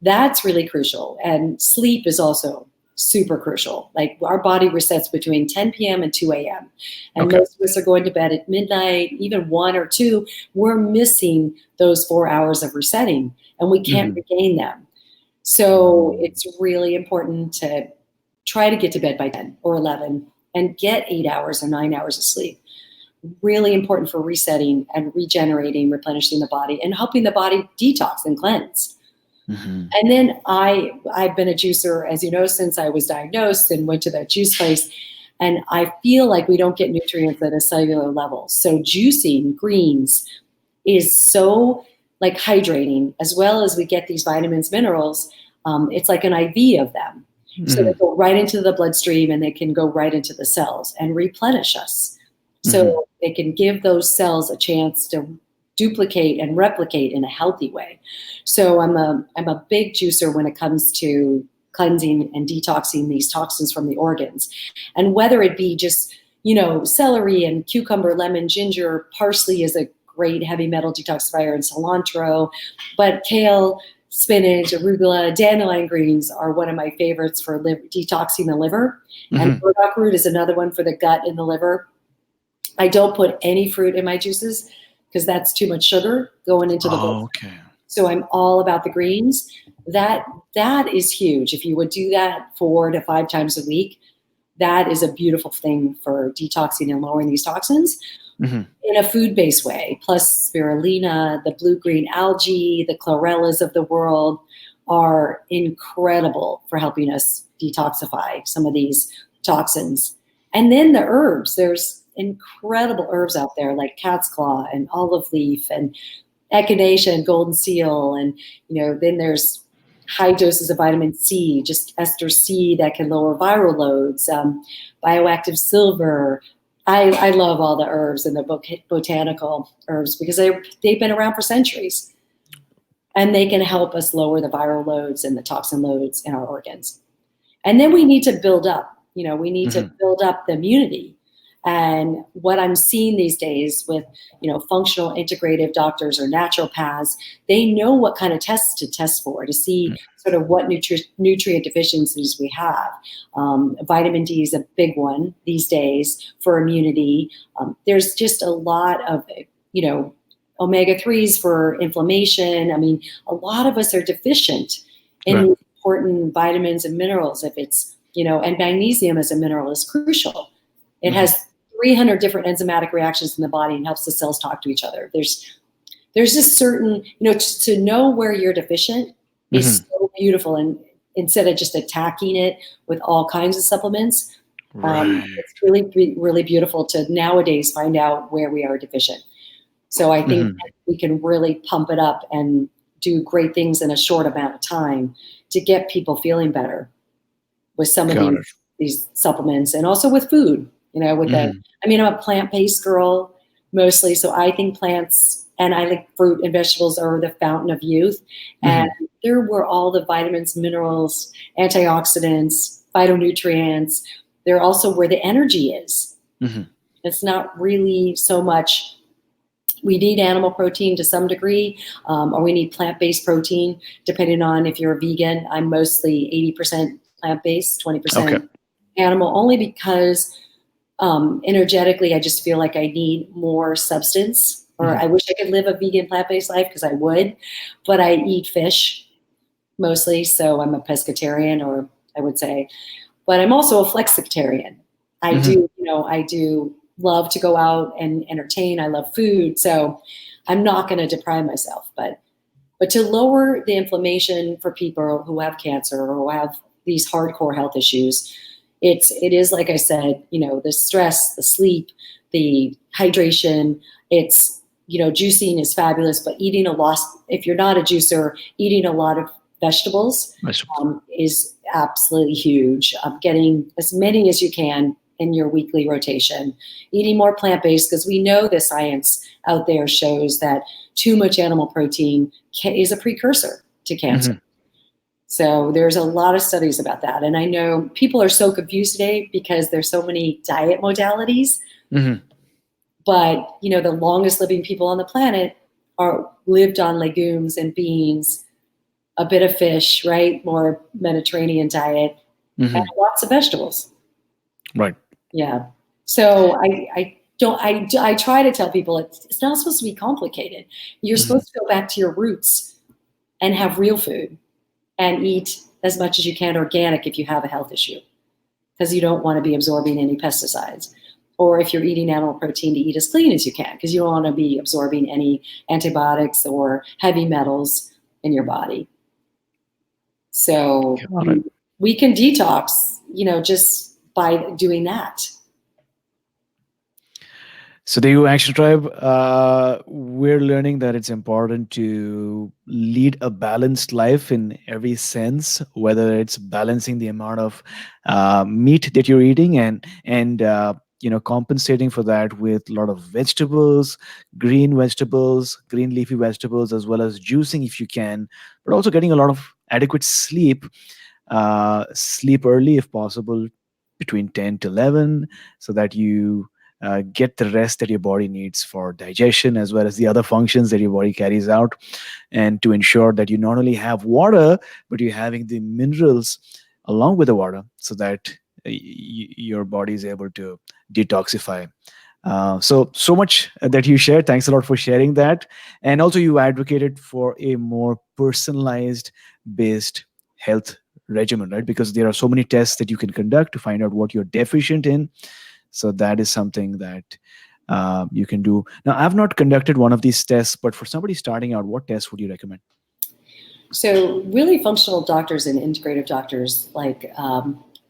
that's really crucial. And sleep is also super crucial. Like, our body resets between 10 p.m. and 2 a.m. And Okay. most of us are going to bed at midnight, even 1 or 2. We're missing those 4 hours of resetting, and we can't Hmm. regain them. So Mm. it's really important to try to get to bed by 10 or 11 and get 8 hours or 9 hours of sleep. Really important for resetting and regenerating, replenishing the body, and helping the body detox and cleanse. Mhm. And then I've been a juicer, as you know, since I was diagnosed and went to that juice place. And I feel like we don't get nutrients at a cellular level. So juicing greens is so like hydrating, as well as we get these vitamins, minerals. It's like an IV of them. So they go right into the bloodstream and they can go right into the cells and replenish us. So they can give those cells a chance to duplicate and replicate in a healthy way. So I'm a big juicer when it comes to cleansing and detoxing these toxins from the organs. And whether it be just, celery and cucumber, lemon, ginger, parsley is a great heavy metal detoxifier, and cilantro, but kale, spinach, arugula, dandelion greens are one of my favorites for detoxing the liver. And burdock root is another one for the gut and the liver. I don't put any fruit in my juices because that's too much sugar going into the blood. Okay. So I'm all about the greens. That is huge. If you would do that 4 to 5 times a week, that is a beautiful thing for detoxing and lowering these toxins in a food-based way. Plus spirulina, the blue-green algae, the chlorellas of the world are incredible for helping us detoxify some of these toxins. And then the herbs, there's incredible herbs out there like cat's claw and olive leaf and echinacea and golden seal. And, then there's high doses of vitamin C, just ester C that can lower viral loads, bioactive silver. I love all the herbs and the botanical herbs because they've been around for centuries, and they can help us lower the viral loads and the toxin loads in our organs. And then we need to build up, we need to build up the immunity. And what I'm seeing these days with, functional integrative doctors or naturopaths, they know what kind of tests to test for to see sort of what nutrient deficiencies we have. Vitamin D is a big one these days for immunity. There's just a lot of, omega-3s for inflammation. I mean, a lot of us are deficient in important vitamins and minerals. If it's, and magnesium as a mineral is crucial. It has 300 different enzymatic reactions in the body and helps the cells talk to each other. There's just certain, to know where you're deficient is so beautiful. And instead of just attacking it with all kinds of supplements, it's really, really beautiful to nowadays find out where we are deficient. So I think we can really pump it up and do great things in a short amount of time to get people feeling better with some of these supplements, and also with food. I'm a plant-based girl mostly, so I think plants and I think fruit and vegetables are the fountain of youth. And they're where all the vitamins, minerals, antioxidants, phytonutrients, they're also where the energy is. It's not really so much, we need animal protein to some degree, or we need plant-based protein, depending on if you're a vegan. I'm mostly 80% plant-based, 20% animal, only because energetically, I just feel like I need more substance, or I wish I could live a vegan plant-based life because I would, but I eat fish mostly. So I'm a pescatarian, or I would say, but I'm also a flexitarian. I do love to go out and entertain. I love food. So I'm not going to deprive myself, but to lower the inflammation for people who have cancer or who have these hardcore health issues, it is like I said, the stress, the sleep, the hydration. It's, juicing is fabulous, but eating if you're not a juicer, eating a lot of vegetables is absolutely huge. Getting as many as you can in your weekly rotation, eating more plant-based, because we know the science out there shows that too much animal protein is a precursor to cancer. So there's a lot of studies about that. And I know people are so confused today because there's so many diet modalities. But, the longest living people on the planet lived on legumes and beans, a bit of fish, right? More Mediterranean diet, and lots of vegetables. Right. Yeah. So I try to tell people it's not supposed to be complicated. You're supposed to go back to your roots and have real food and eat as much as you can organic if you have a health issue, because you don't want to be absorbing any pesticides. Or if you're eating animal protein, to eat as clean as you can, because you don't want to be absorbing any antibiotics or heavy metals in your body. So we can detox, just by doing that. So the Action Tribe, we're learning that it's important to lead a balanced life in every sense, whether it's balancing the amount of meat that you're eating and compensating for that with a lot of vegetables, green leafy vegetables, as well as juicing if you can, but also getting a lot of adequate sleep. Sleep early if possible, between 10 to 11, so that you get the rest that your body needs for digestion as well as the other functions that your body carries out, and to ensure that you not only have water, but you're having the minerals along with the water, so that your body is able to detoxify. So much that you shared. Thanks a lot for sharing that. And also, you advocated for a more personalized based health regimen, right? Because there are so many tests that you can conduct to find out what you're deficient in. So that is something that you can do. Now, I've not conducted one of these tests, but for somebody starting out, what tests would you recommend? So really functional doctors and integrative doctors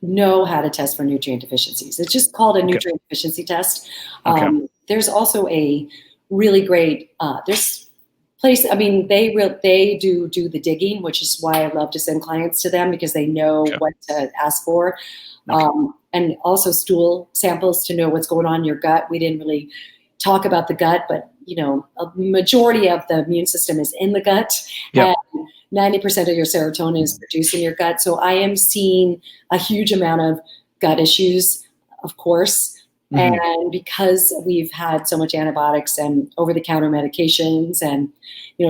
know how to test for nutrient deficiencies. It's just called a Okay. nutrient deficiency test. Okay. There's also a really great, there's place, I mean, they do the digging, which is why I love to send clients to them, because they know Okay. what to ask for. Okay. And also stool samples to know what's going on in your gut. We didn't really talk about the gut, but a majority of the immune system is in the gut. Yep. And 90% of your serotonin is produced in your gut. So I am seeing a huge amount of gut issues, of course. Mm-hmm. And because we've had so much antibiotics and over-the-counter medications and,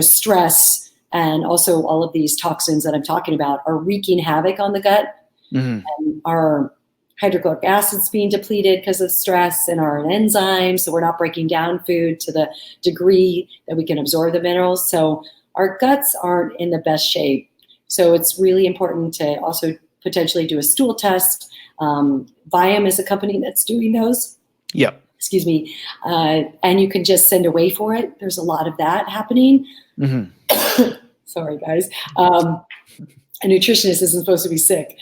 stress, and also all of these toxins that I'm talking about are wreaking havoc on the gut. Mm-hmm. And our hydrochloric acid's being depleted because of stress, and our enzymes, so we're not breaking down food to the degree that we can absorb the minerals. So our guts aren't in the best shape. So it's really important to also potentially do a stool test. Viome is a company that's doing those. Yeah. Excuse me. And you can just send away for it. There's a lot of that happening. Mm-hmm. Sorry, guys. A nutritionist isn't supposed to be sick.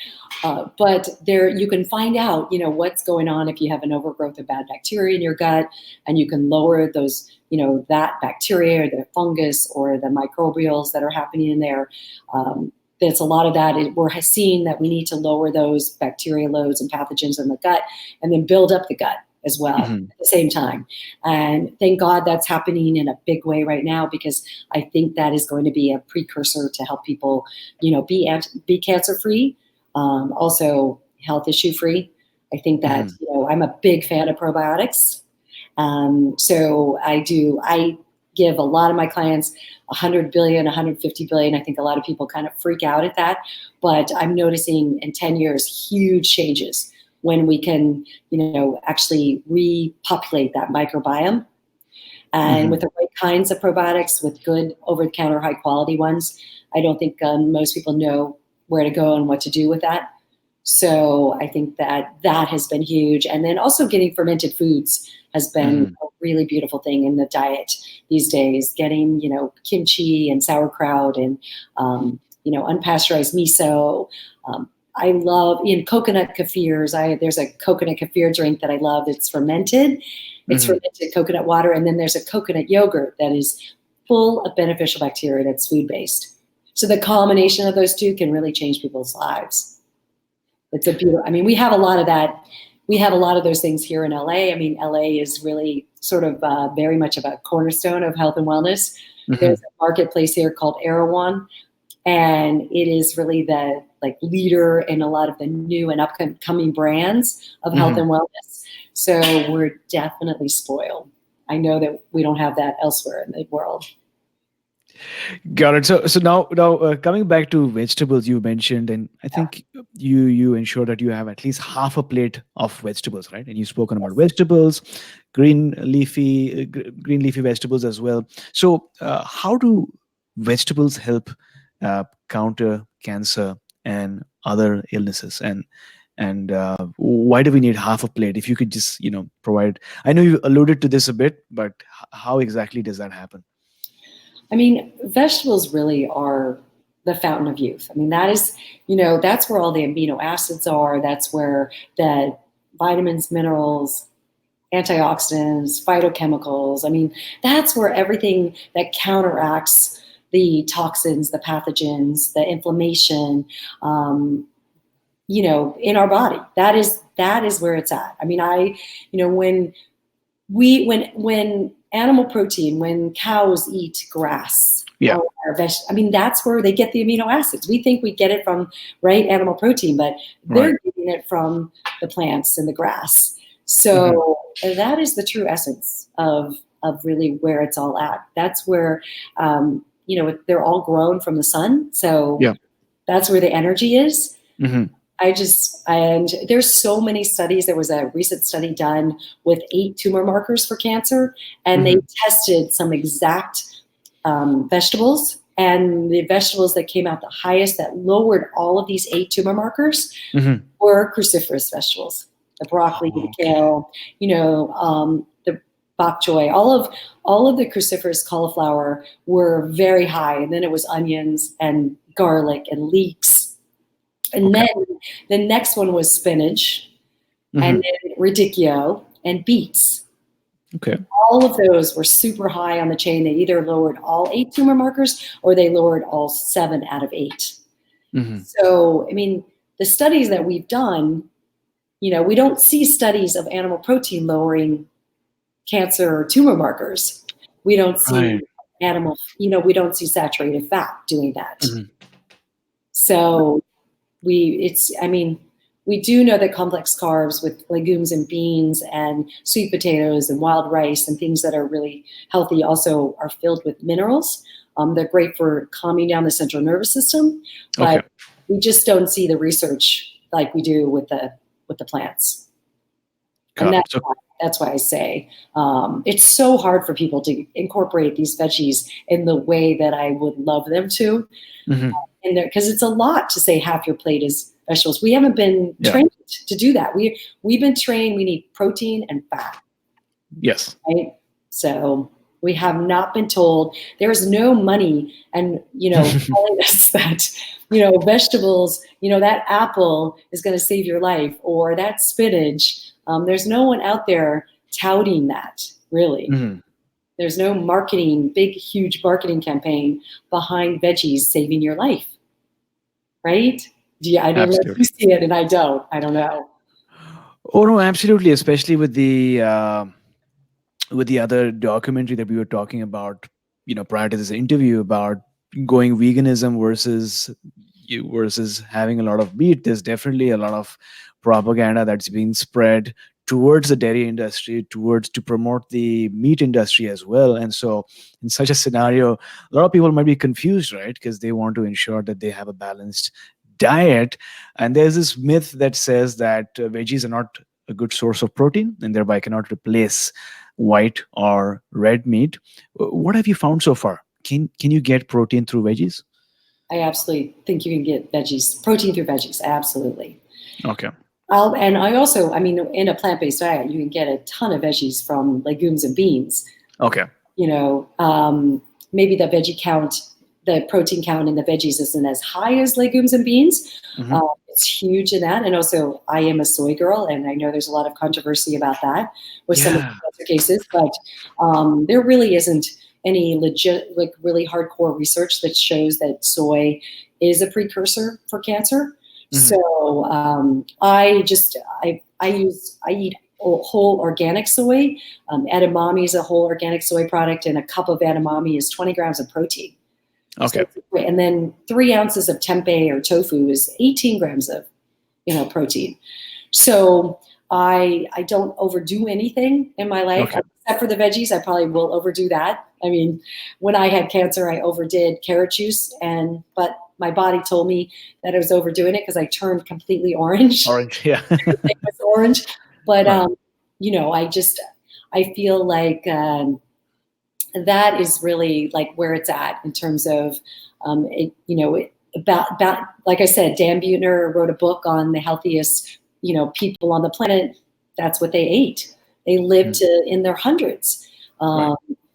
But there, you can find out, what's going on if you have an overgrowth of bad bacteria in your gut, and you can lower those, that bacteria or the fungus or the microbials that are happening in there. There's a lot of that. We're seeing that we need to lower those bacteria loads and pathogens in the gut, and then build up the gut as well. Mm-hmm. At the same time. And thank God that's happening in a big way right now, because I think that is going to be a precursor to help people, be cancer-free, also health issue-free. I think that, I'm a big fan of probiotics. So I give a lot of my clients 100 billion, 150 billion. I think a lot of people kind of freak out at that, but I'm noticing in 10 years, huge changes when we can, actually repopulate that microbiome. And with the right kinds of probiotics, with good over-the-counter high quality ones, I don't think most people know where to go and what to do with that. So I think that has been huge. And then also getting fermented foods has been a really beautiful thing in the diet these days. Getting, kimchi and sauerkraut and, unpasteurized miso. I love coconut kefirs. There's a coconut kefir drink that I love. It's fermented. It's fermented coconut water. And then there's a coconut yogurt that is full of beneficial bacteria that's food-based. So the combination of those two can really change people's lives. It's a beautiful, we have a lot of that. We have a lot of those things here in LA. LA is really sort of very much of a cornerstone of health and wellness. There's a marketplace here called Erewhon, and it is really the leader in a lot of the new and upcoming brands of health and wellness. So we're definitely spoiled. I know that we don't have that elsewhere in the world. Got it. So now coming back to vegetables, you mentioned, and I think you ensure that you have at least half a plate of vegetables, right? And you've spoken about vegetables, green leafy vegetables as well. So how do vegetables help counter cancer and other illnesses? And why do we need half a plate? If you could just provide. I know you alluded to this a bit, but how exactly does that happen? Vegetables really are the fountain of youth. That is, that's where all the amino acids are. That's where the vitamins, minerals, antioxidants, phytochemicals. I mean, that's where everything that counteracts the toxins, the pathogens, the inflammation, in our body. That is where it's at. I mean, when animal protein, when cows eat grass, Yeah. I mean, that's where they get the amino acids. We think we get it from animal protein, but Right. they're getting it from the plants and the grass. So that is the true essence of really where it's all at. That's where they're all grown from the sun. So Yeah. that's where the energy is. Mm-hmm. And there's so many studies. There was a recent study done with 8 tumor markers for cancer, and they tested some exact vegetables, and the vegetables that came out the highest that lowered all of these 8 tumor markers were cruciferous vegetables, the broccoli, the kale, the bok choy, all of the cruciferous cauliflower were very high, and then it was onions and garlic and leeks. And then the next one was spinach, and then radicchio and beets. Okay. All of those were super high on the chain. They either lowered all 8 tumor markers or they lowered all 7 out of 8. So, I mean, the studies that we've done, we don't see studies of animal protein lowering cancer or tumor markers. We don't see we don't see saturated fat doing that. So we do know that complex carbs with legumes and beans and sweet potatoes and wild rice and things that are really healthy also are filled with minerals. They're great for calming down the central nervous system, but we just don't see the research like we do with the plants. And that's why I say it's so hard for people to incorporate these veggies in the way that I would love them to. Because it's a lot to say half your plate is vegetables. We haven't been trained to do that. We've been trained we need protein and fat. Yes. Right? So we have not been told there is no money and telling us that vegetables, that apple is going to save your life, or that spinach. There's no one out there touting that, really. There's no big, huge marketing campaign behind veggies saving your life. Right? I don't know if you see it, and I don't know. Oh no, absolutely. Especially with the other documentary that we were talking about, prior to this interview, about going veganism versus having a lot of meat. There's definitely a lot of propaganda that's being spread towards the dairy industry, to promote the meat industry as well. And so in such a scenario, a lot of people might be confused, right? Because they want to ensure that they have a balanced diet. And there's this myth that says that veggies are not a good source of protein and thereby cannot replace white or red meat. What have you found so far? Can you get protein through veggies? I absolutely think you can get protein through veggies. Absolutely. Okay. And I also, in a plant-based diet, you can get a ton of veggies from legumes and beans. Okay. Maybe the veggie count, the protein count in the veggies isn't as high as legumes and beans. It's huge in that. And also, I am a soy girl, and I know there's a lot of controversy about that with some of the cancer cases, but there really isn't any legit, really hardcore research that shows that soy is a precursor for cancer. So I eat whole organic soy. Edamame is a whole organic soy product, and a cup of edamame is 20 grams of protein. Okay. So, and then 3 ounces of tempeh or tofu is 18 grams of protein. So I don't overdo anything in my life, except for the veggies. I probably will overdo that. When I had cancer, I overdid carrot juice, but my body told me that I was overdoing it because I turned completely orange. Yeah. It was orange. But, I feel like that is really like where it's at in terms of, about, like I said, Dan Buettner wrote a book on the healthiest, people on the planet. That's what they ate. They lived in their hundreds.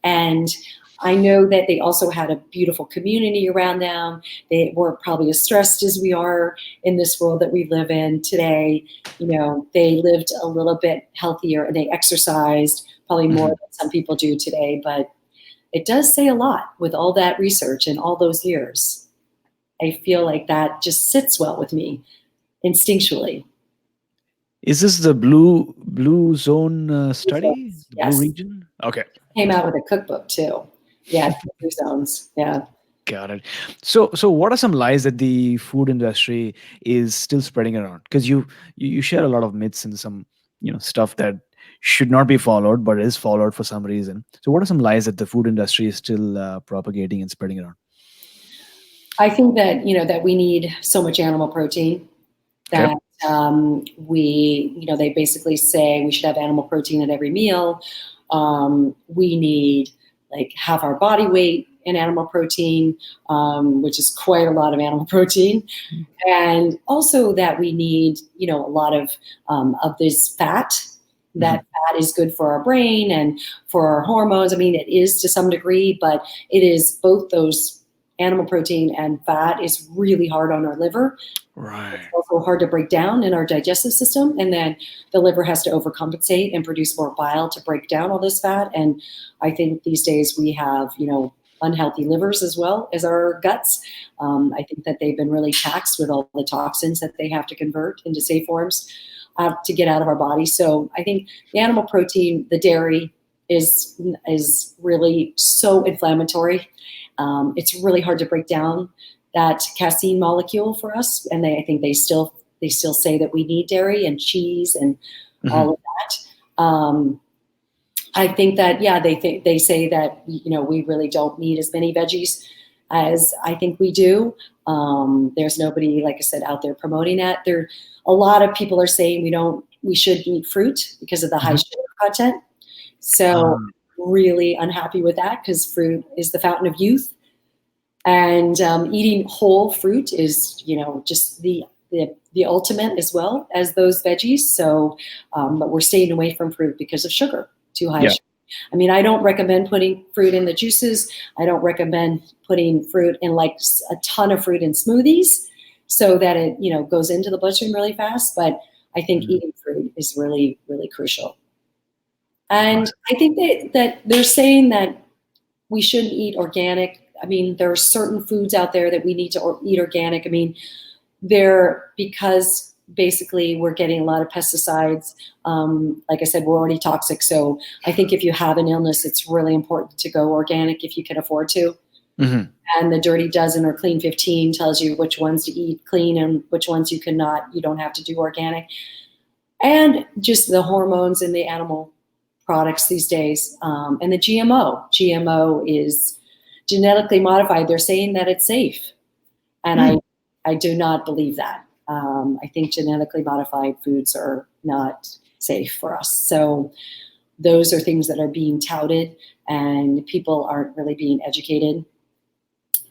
And I know that they also had a beautiful community around them. They weren't probably as stressed as we are in this world that we live in today. They lived a little bit healthier and they exercised probably more Mhm. than some people do today. But it does say a lot with all that research and all those years. I feel like that just sits well with me instinctually. Is this the blue zone study? Results, The blue yes. region? Okay. Came out with a cookbook too. Yeah, blue zones. Yeah. Got it. So what are some lies that the food industry is still spreading around? Because you share a lot of myths and some stuff that should not be followed, but is followed for some reason. So what are some lies that the food industry is still propagating and spreading around? I think that that we need so much animal protein Okay. that they basically say we should have animal protein at every meal. We need like half our body weight in animal protein, which is quite a lot of animal protein, and also that we need a lot of this fat. That Hmm. fat is good for our brain and for our hormones. I mean, it is to some degree, but it is both those animal protein and fat is really hard on our liver. It's Right. also hard to break down in our digestive system. And then the liver has to overcompensate and produce more bile to break down all this fat. And I think these days we have, unhealthy livers as well as our guts. I think that they've been really taxed with all the toxins that they have to convert into safe forms to get out of our body. So I think the animal protein, the dairy, is really so inflammatory. It's really hard to break down that casein molecule for us, and I think they still say that we need dairy and cheese and all Hmm. of that. I think that they say that we really don't need as many veggies as I think we do. There's nobody, like I said, out there promoting that. A lot of people are saying we should eat fruit because of the high Hmm. sugar content. So really unhappy with that because fruit is the fountain of youth, and eating whole fruit is just the ultimate as well as those veggies. So, but we're staying away from fruit because of sugar, too high Yeah. sugar. I mean, I don't recommend putting fruit in the juices. I don't recommend putting fruit in like a ton of fruit in smoothies so that it goes into the bloodstream really fast. But I think Mhm. eating fruit is really really crucial. Right. And I think that they're saying that we shouldn't eat organic. I mean, there are certain foods out there that we need to eat organic. I mean, they're because basically we're getting a lot of pesticides. Like I said, we're already toxic. So I think if you have an illness, it's really important to go organic if you can afford to. Hmm. And the Dirty Dozen or Clean 15 tells you which ones to eat clean and which ones you cannot. You don't have to do organic. And just the hormones in the animal products these days, and the GMO. GMO is genetically modified. They're saying that it's safe, and Mm. I do not believe that. I think genetically modified foods are not safe for us. So those are things that are being touted, and people aren't really being educated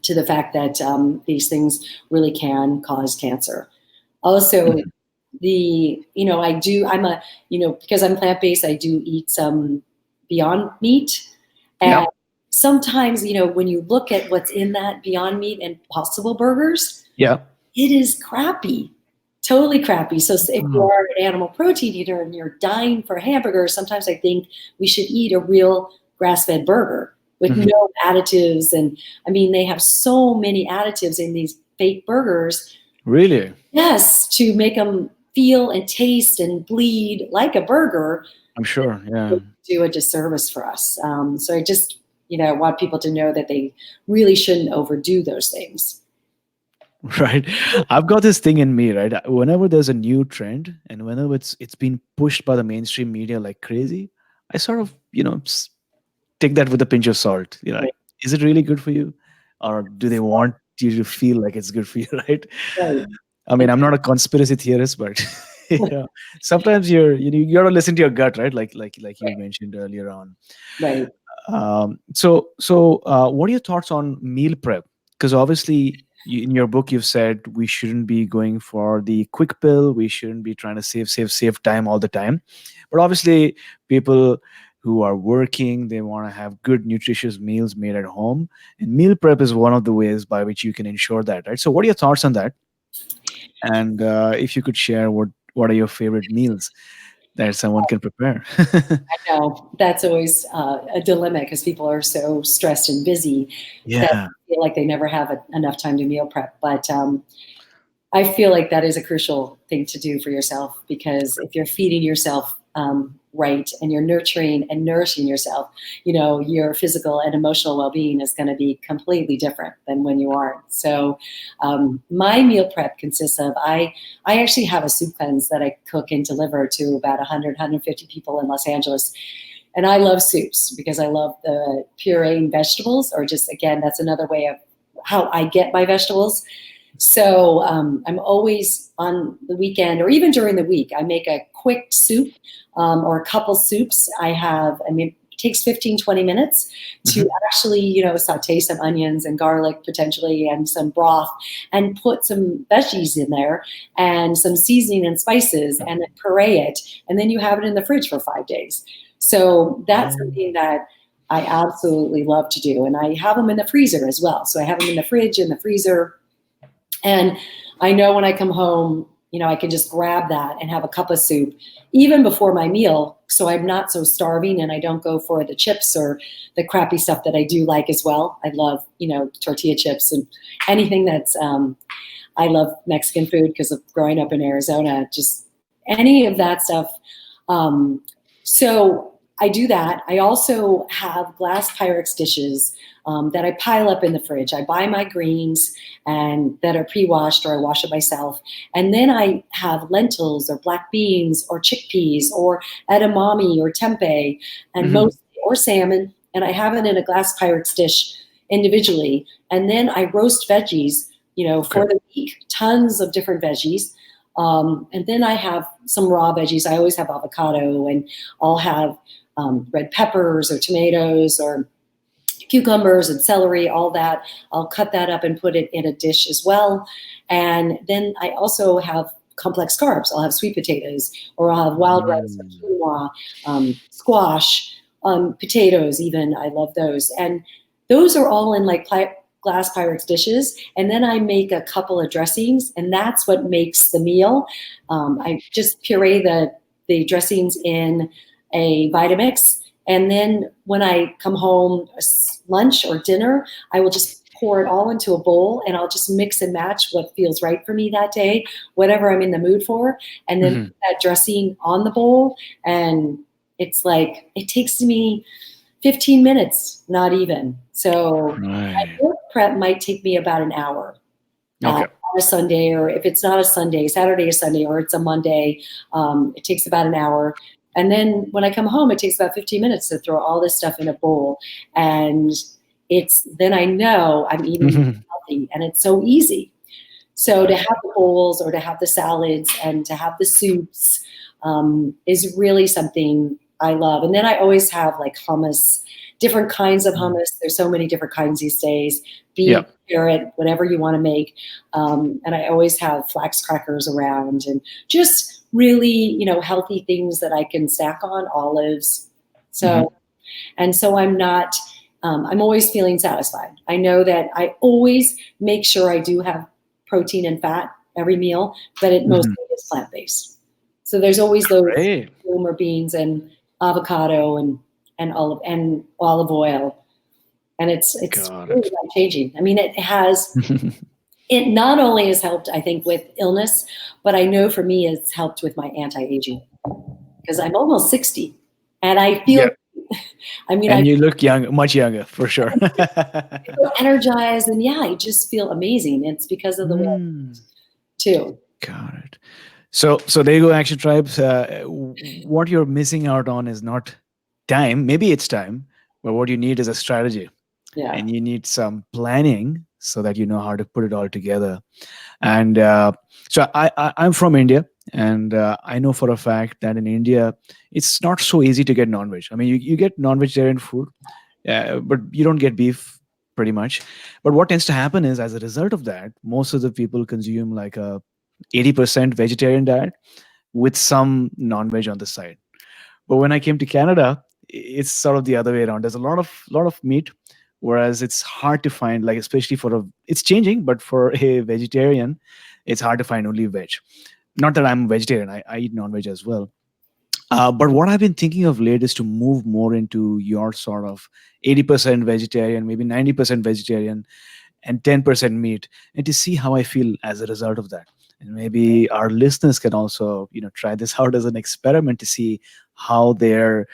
to the fact that these things really can cause cancer. Also, Mhm. because I'm plant-based, I do eat some Beyond Meat. Yeah. And sometimes, when you look at what's in that Beyond Meat and Possible burgers, Yeah. it is crappy, totally crappy. So if you Oh. are an animal protein eater and you're dying for hamburgers, sometimes I think we should eat a real grass-fed burger with Mhm. no additives. And I mean, they have so many additives in these fake burgers. Really? Yes, to make them feel and taste and bleed like a burger I'm sure. Yeah. would do a disservice for us. So I just, want people to know that they really shouldn't overdo those things. Right. I've got this thing in me, right? Whenever there's a new trend and whenever it's been pushed by the mainstream media like crazy, I sort of, take that with a pinch of salt. Right, Is it really good for you? Or do they want you to feel like it's good for you, right? right, I mean, I'm not a conspiracy theorist, but sometimes you got to listen to your gut, right? Like you mentioned earlier on. right. What are your thoughts on meal prep? Because obviously, in your book, you've said we shouldn't be going for the quick pill. We shouldn't be trying to save time all the time. But obviously, people who are working, they want to have good nutritious meals made at home, and meal prep is one of the ways by which you can ensure that, right? So what are your thoughts on that? And if you could share what are your favorite meals that someone can prepare? I know that's always a dilemma because people are so stressed and busy that Yeah. they feel like they never have enough time to meal prep. But I feel like that is a crucial thing to do for yourself because if you're feeding yourself right and you're nurturing and nourishing yourself, your physical and emotional well-being is going to be completely different than when you aren't. So my meal prep consists of I actually have a soup cleanse that I cook and deliver to about 100, 150 people in Los Angeles. And I love soups because I love the pureeing vegetables, or just, again, that's another way of how I get my vegetables. So I'm always on the weekend or even during the week, I make a quick soup or a couple soups. It takes 15, 20 minutes to Hmm. actually, saute some onions and garlic potentially and some broth and put some veggies in there and some seasoning and spices and then puree it. And then you have it in the fridge for 5 days. So that's Oh. something that I absolutely love to do. And I have them in the freezer as well. So I have them in the fridge, in the freezer, and I know when I come home, I can just grab that and have a cup of soup even before my meal. So I'm not so starving and I don't go for the chips or the crappy stuff that I do like as well. I love, tortilla chips and anything I love Mexican food because of growing up in Arizona, just any of that stuff. Um, so I do that. I also have glass Pyrex dishes that I pile up in the fridge. I buy my greens and that are pre-washed, or I wash it myself. And then I have lentils or black beans or chickpeas or edamame or tempeh and Hmm. most or salmon. And I have it in a glass Pyrex dish individually. And then I roast veggies, Okay. for the week, tons of different veggies. And then I have some raw veggies. I always have avocado, and I'll have red peppers or tomatoes or cucumbers and celery, all that. I'll cut that up and put it in a dish as well. And then I also have complex carbs. I'll have sweet potatoes, or I'll have wild rice Mm. or quinoa, squash, potatoes, even. I love those. And those are all in like glass Pyrex dishes. And then I make a couple of dressings, and that's what makes the meal. I just puree the dressings in a Vitamix, and then when I come home, lunch or dinner, I will just pour it all into a bowl and I'll just mix and match what feels right for me that day, whatever I'm in the mood for, and then Hmm. put that dressing on the bowl. And it's like, it takes me 15 minutes, not even. So my Right. meal prep might take me about an hour Okay. on a Sunday, or if it's not a Sunday, Saturday or Sunday, or it's a Monday, it takes about an hour. And then when I come home, it takes about 15 minutes to throw all this stuff in a bowl. And then I know I'm eating Hmm. healthy, and it's so easy. So to have the bowls or to have the salads and to have the soups is really something I love. And then I always have like hummus, different kinds of hummus. There's so many different kinds these days, Yeah. beef, carrot, whatever you want to make. And I always have flax crackers around and just really, healthy things that I can snack on, olives. Hmm. So, and so I'm always feeling satisfied. I know that I always make sure I do have protein and fat every meal, but it Hmm. mostly is plant based. So there's always those Great. boomer beans and avocado and olive oil, and it's Got really it. life changing. I mean, it not only has helped, I think, with illness, but I know for me it's helped with my anti aging because I'm almost 60, and I feel. Yeah. I mean, I And you look young, much younger, for sure. feel energized, and yeah, I just feel amazing. It's because of the work Mm, too. got it. So there you go, Action Tribes. What you're missing out on is not time. Maybe it's time, but what you need is a strategy, Yeah. and you need some planning so that you know how to put it all together. And I'm from India, and I know for a fact that in India, it's not so easy to get non-veg. I mean, you get non-vegetarian food, but you don't get beef pretty much. But what tends to happen is, as a result of that, most of the people consume like a 80% vegetarian diet with some non-veg on the side. But when I came to Canada, it's sort of the other way around. There's a lot of meat, whereas it's hard to find, like especially for a, it's changing, but for a vegetarian, it's hard to find only veg. Not that I'm a vegetarian, I eat non-veg as well. But what I've been thinking of late is to move more into your sort of 80% vegetarian, maybe 90% vegetarian, and 10% meat, and to see how I feel as a result of that. And maybe our listeners can also, try this out as an experiment to see how their,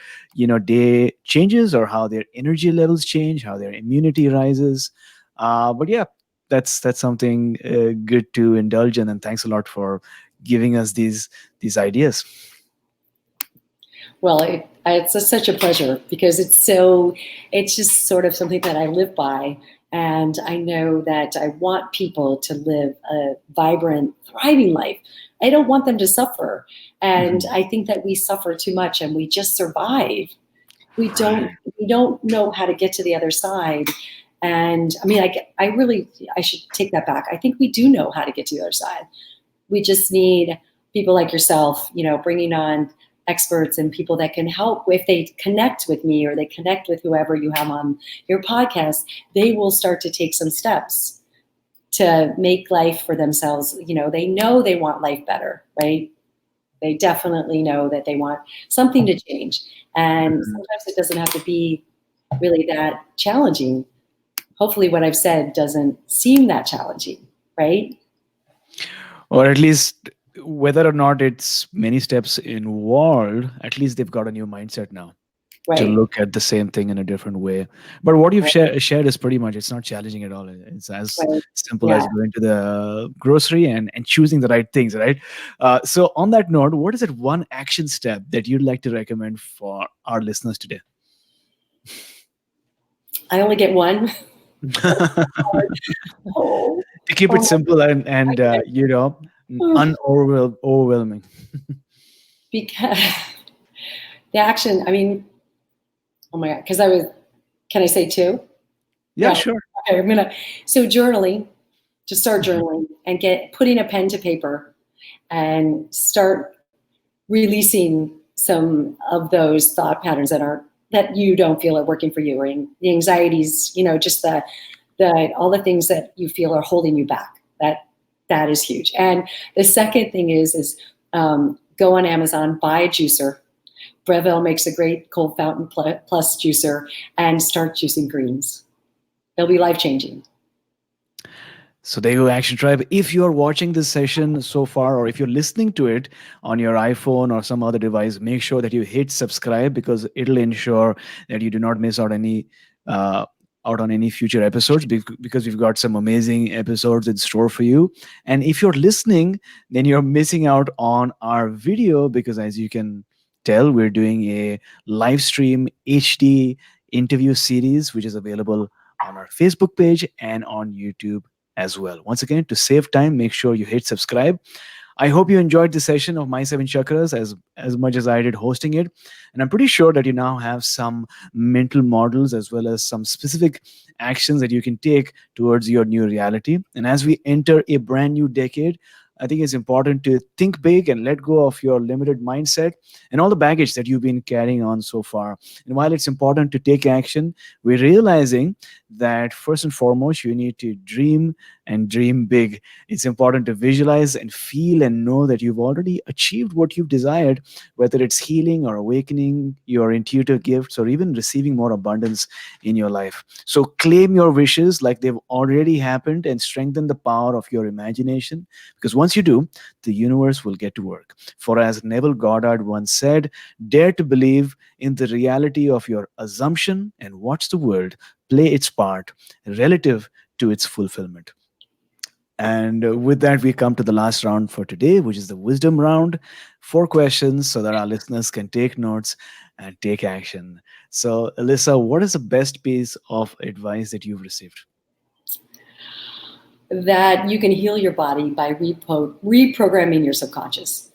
day changes, or how their energy levels change, how their immunity rises. But yeah, that's something good to indulge in. And thanks a lot for giving us these ideas. Well, it's such a pleasure because it's just sort of something that I live by. And I know that I want people to live a vibrant, thriving life. I don't want them to suffer. And Mhm. I think that we suffer too much and we just survive. We don't, Right. we don't know how to get to the other side. And I mean, I really, I should take that back. I think we do know how to get to the other side. We just need people like yourself, bringing on experts and people that can help. If they connect with me or they connect with whoever you have on your podcast, they will start to take some steps to make life for themselves. They know they want life better, right? They definitely know that they want something to change. And Mhm. sometimes it doesn't have to be really that challenging. Hopefully, what I've said doesn't seem that challenging, right? Or at least, whether or not it's many steps involved, at least they've got a new mindset now to Right. look at the same thing in a different way. But what you've Right. shared is pretty much, it's not challenging at all. It's as Right. simple Yeah. as going to the grocery and choosing the right things, right? So on that note, what is that one action step that you'd like to recommend for our listeners today? I only get one. To Oh, keep it oh, simple and I can't. overwhelming. Because the action, I mean, oh my God, because I was, can I say two? Yeah, Yeah. sure. Okay, so journaling, just start Mhm. journaling and putting a pen to paper and start releasing some of those thought patterns that you don't feel are working for you, or the anxieties, just all the things that you feel are holding you back. That is huge. And the second thing go on Amazon, buy a juicer. Breville makes a great cold fountain plus juicer, and start juicing greens. They'll be life changing. So there you go, Action Tribe. If you're watching this session so far, or if you're listening to it on your iPhone or some other device, make sure that you hit subscribe, because it'll ensure that you do not miss uh, out on any future episodes, because we've got some amazing episodes in store for you. And if you're listening, then you're missing out on our video, because as you can tell, we're doing a live stream HD interview series, which is available on our Facebook page and on YouTube as well. Once again, to save time, make sure you hit subscribe. I hope you enjoyed the session of My Seven Chakras as much as I did hosting it. And I'm pretty sure that you now have some mental models, as well as some specific actions that you can take towards your new reality. And as we enter a brand new decade, I think it's important to think big and let go of your limited mindset and all the baggage that you've been carrying on so far. And while it's important to take action, we're realizing that first and foremost, you need to dream, and dream big. It's important to visualize and feel and know that you've already achieved what you've desired, whether it's healing or awakening your intuitive gifts, or even receiving more abundance in your life. So claim your wishes like they've already happened, and strengthen the power of your imagination, because once you do, the universe will get to work. For as Neville Goddard once said, dare to believe in the reality of your assumption and watch the world play its part relative to its fulfillment. And with that, we come to the last round for today, which is the wisdom round. Four questions so that our listeners can take notes and take action. So, Elissa, what is the best piece of advice that you've received? That you can heal your body by reprogramming your subconscious.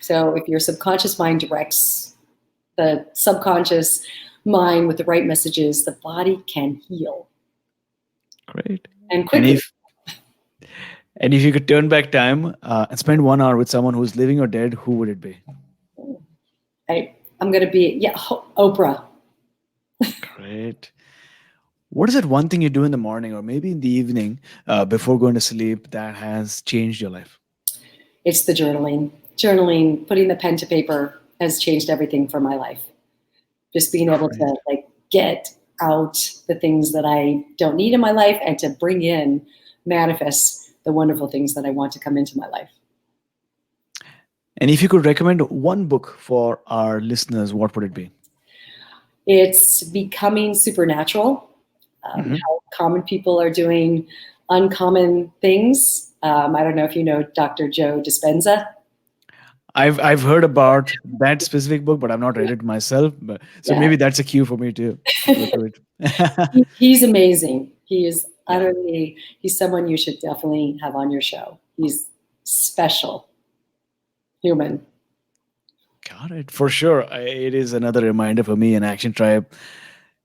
So if your subconscious mind directs the subconscious mind with the right messages, the body can heal Great. and And quickly. if you could turn back time and spend 1 hour with someone who's living or dead, who would it be? Right? I'm going to be, yeah, Oprah. Great. What is that one thing you do in the morning or maybe in the evening before going to sleep that has changed your life? It's the journaling. Journaling, putting the pen to paper has changed everything for my life. Just being able to Great. like get out the things that I don't need in my life and to bring in, manifest the wonderful things that I want to come into my life. And if you could recommend one book for our listeners, what would it be? It's becoming supernatural. Mhm. How common people are doing uncommon things. I don't know if you know Dr. Joe Dispenza. I've heard about that specific book, but I've not read it myself. But so Yeah, maybe that's a cue for me to go through it. he's amazing. He is Yeah. utterly, he's someone you should definitely have on your show. He's special human. Got it. For sure. It is another reminder for me, an action tribe.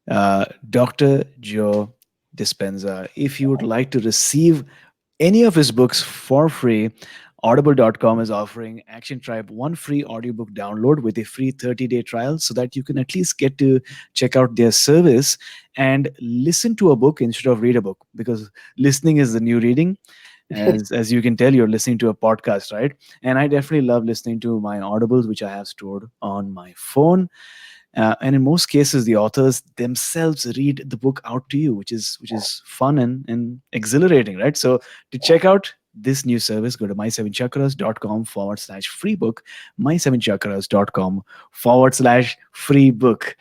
Dr. Joe Dispenza. If you would like to receive any of his books for free, audible.com is offering Action Tribe one free audiobook download with a free 30-day trial so that you can at least get to check out their service and listen to a book instead of read a book, because listening is the new reading. As you can tell, you're listening to a podcast, right? And I definitely love listening to my audibles, which I have stored on my phone. And in most cases, the authors themselves read the book out to you, which is fun and exhilarating, right? So to check out this new service, go to my7chakras.com/free book, my7chakras.com/free book.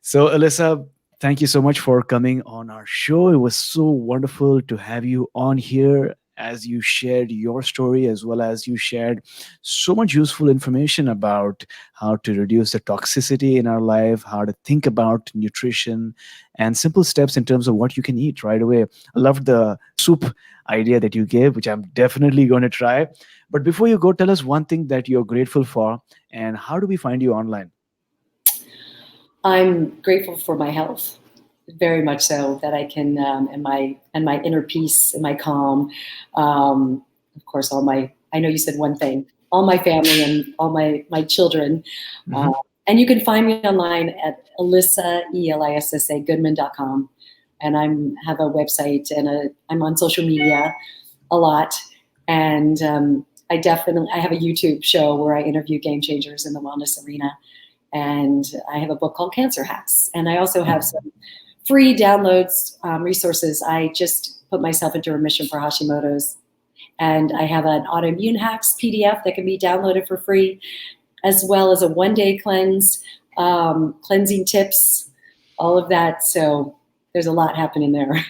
So, Alyssa, thank you so much for coming on our show. It was so wonderful to have you on here as you shared your story, as well as you shared so much useful information about how to reduce the toxicity in our life, how to think about nutrition, and simple steps in terms of what you can eat right away. I loved the soup idea that you gave, which I'm definitely going to try. But before you go, tell us one thing that you're grateful for, and how do we find you online? I'm grateful for my health, very much so, that I can and my inner peace and my calm. Of course, all my, I know you said one thing, all my family and all my children. Uh, Mhm. and you can find me online at Elissa, Elissa, Goodman.com. And I'm have a website and I'm on social media a lot. And I have a YouTube show where I interview game changers in the wellness arena. And I have a book called Cancer Hacks. And I also have some free downloads, resources. I just put myself into remission for Hashimoto's. And I have an autoimmune hacks PDF that can be downloaded for free, as well as a 1 day cleanse, cleansing tips, all of that. So there's a lot happening there.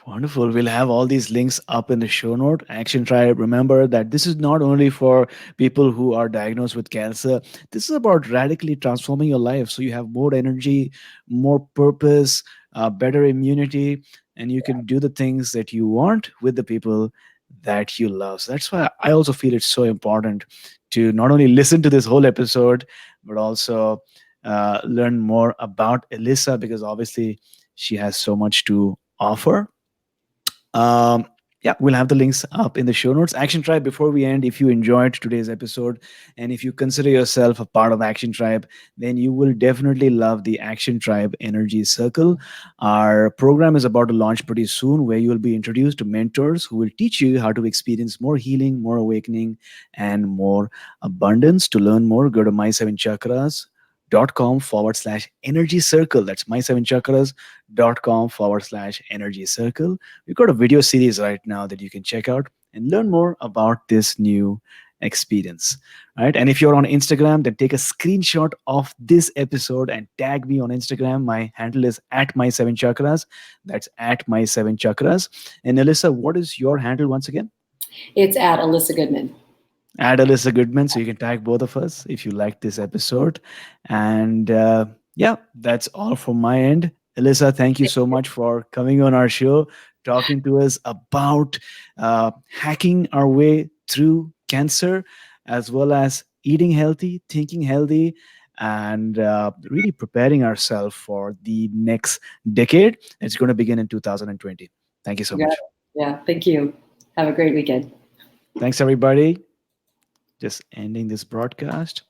Wonderful. We'll have all these links up in the show note. Action Tribe. Remember that this is not only for people who are diagnosed with cancer. This is about radically transforming your life so you have more energy, more purpose, better immunity, and you can do the things that you want with the people that you love. So that's why I also feel it's so important to not only listen to this whole episode, but also learn more about Elissa, because obviously she has so much to offer. um, yeah, we'll have the links up in the show notes. Action Tribe, before we end, if you enjoyed today's episode and if you consider yourself a part of Action Tribe, then you will definitely love the Action Tribe Energy Circle. Our program is about to launch pretty soon, where you will be introduced to mentors who will teach you how to experience more healing, more awakening, and more abundance. To learn more, go to my7chakras.com/energy circle. That's my7chakras.com/energy circle. We've got a video series right now that you can check out and learn more about this new experience. Right. And if you're on Instagram, then take a screenshot of this episode and tag me on Instagram. My handle is at my7chakras. That's at my7chakras. And Alyssa, what is your handle once again? It's at Elissa Goodman. Add Alyssa Goodman so you can tag both of us if you like this episode. And yeah, that's all from my end. Alyssa, thank you so much for coming on our show, talking to us about hacking our way through cancer, as well as eating healthy, thinking healthy, and really preparing ourselves for the next decade. It's going to begin in 2020. Thank you so You got much. it. Yeah, thank you. Have a great weekend. Thanks, everybody. Just ending this broadcast.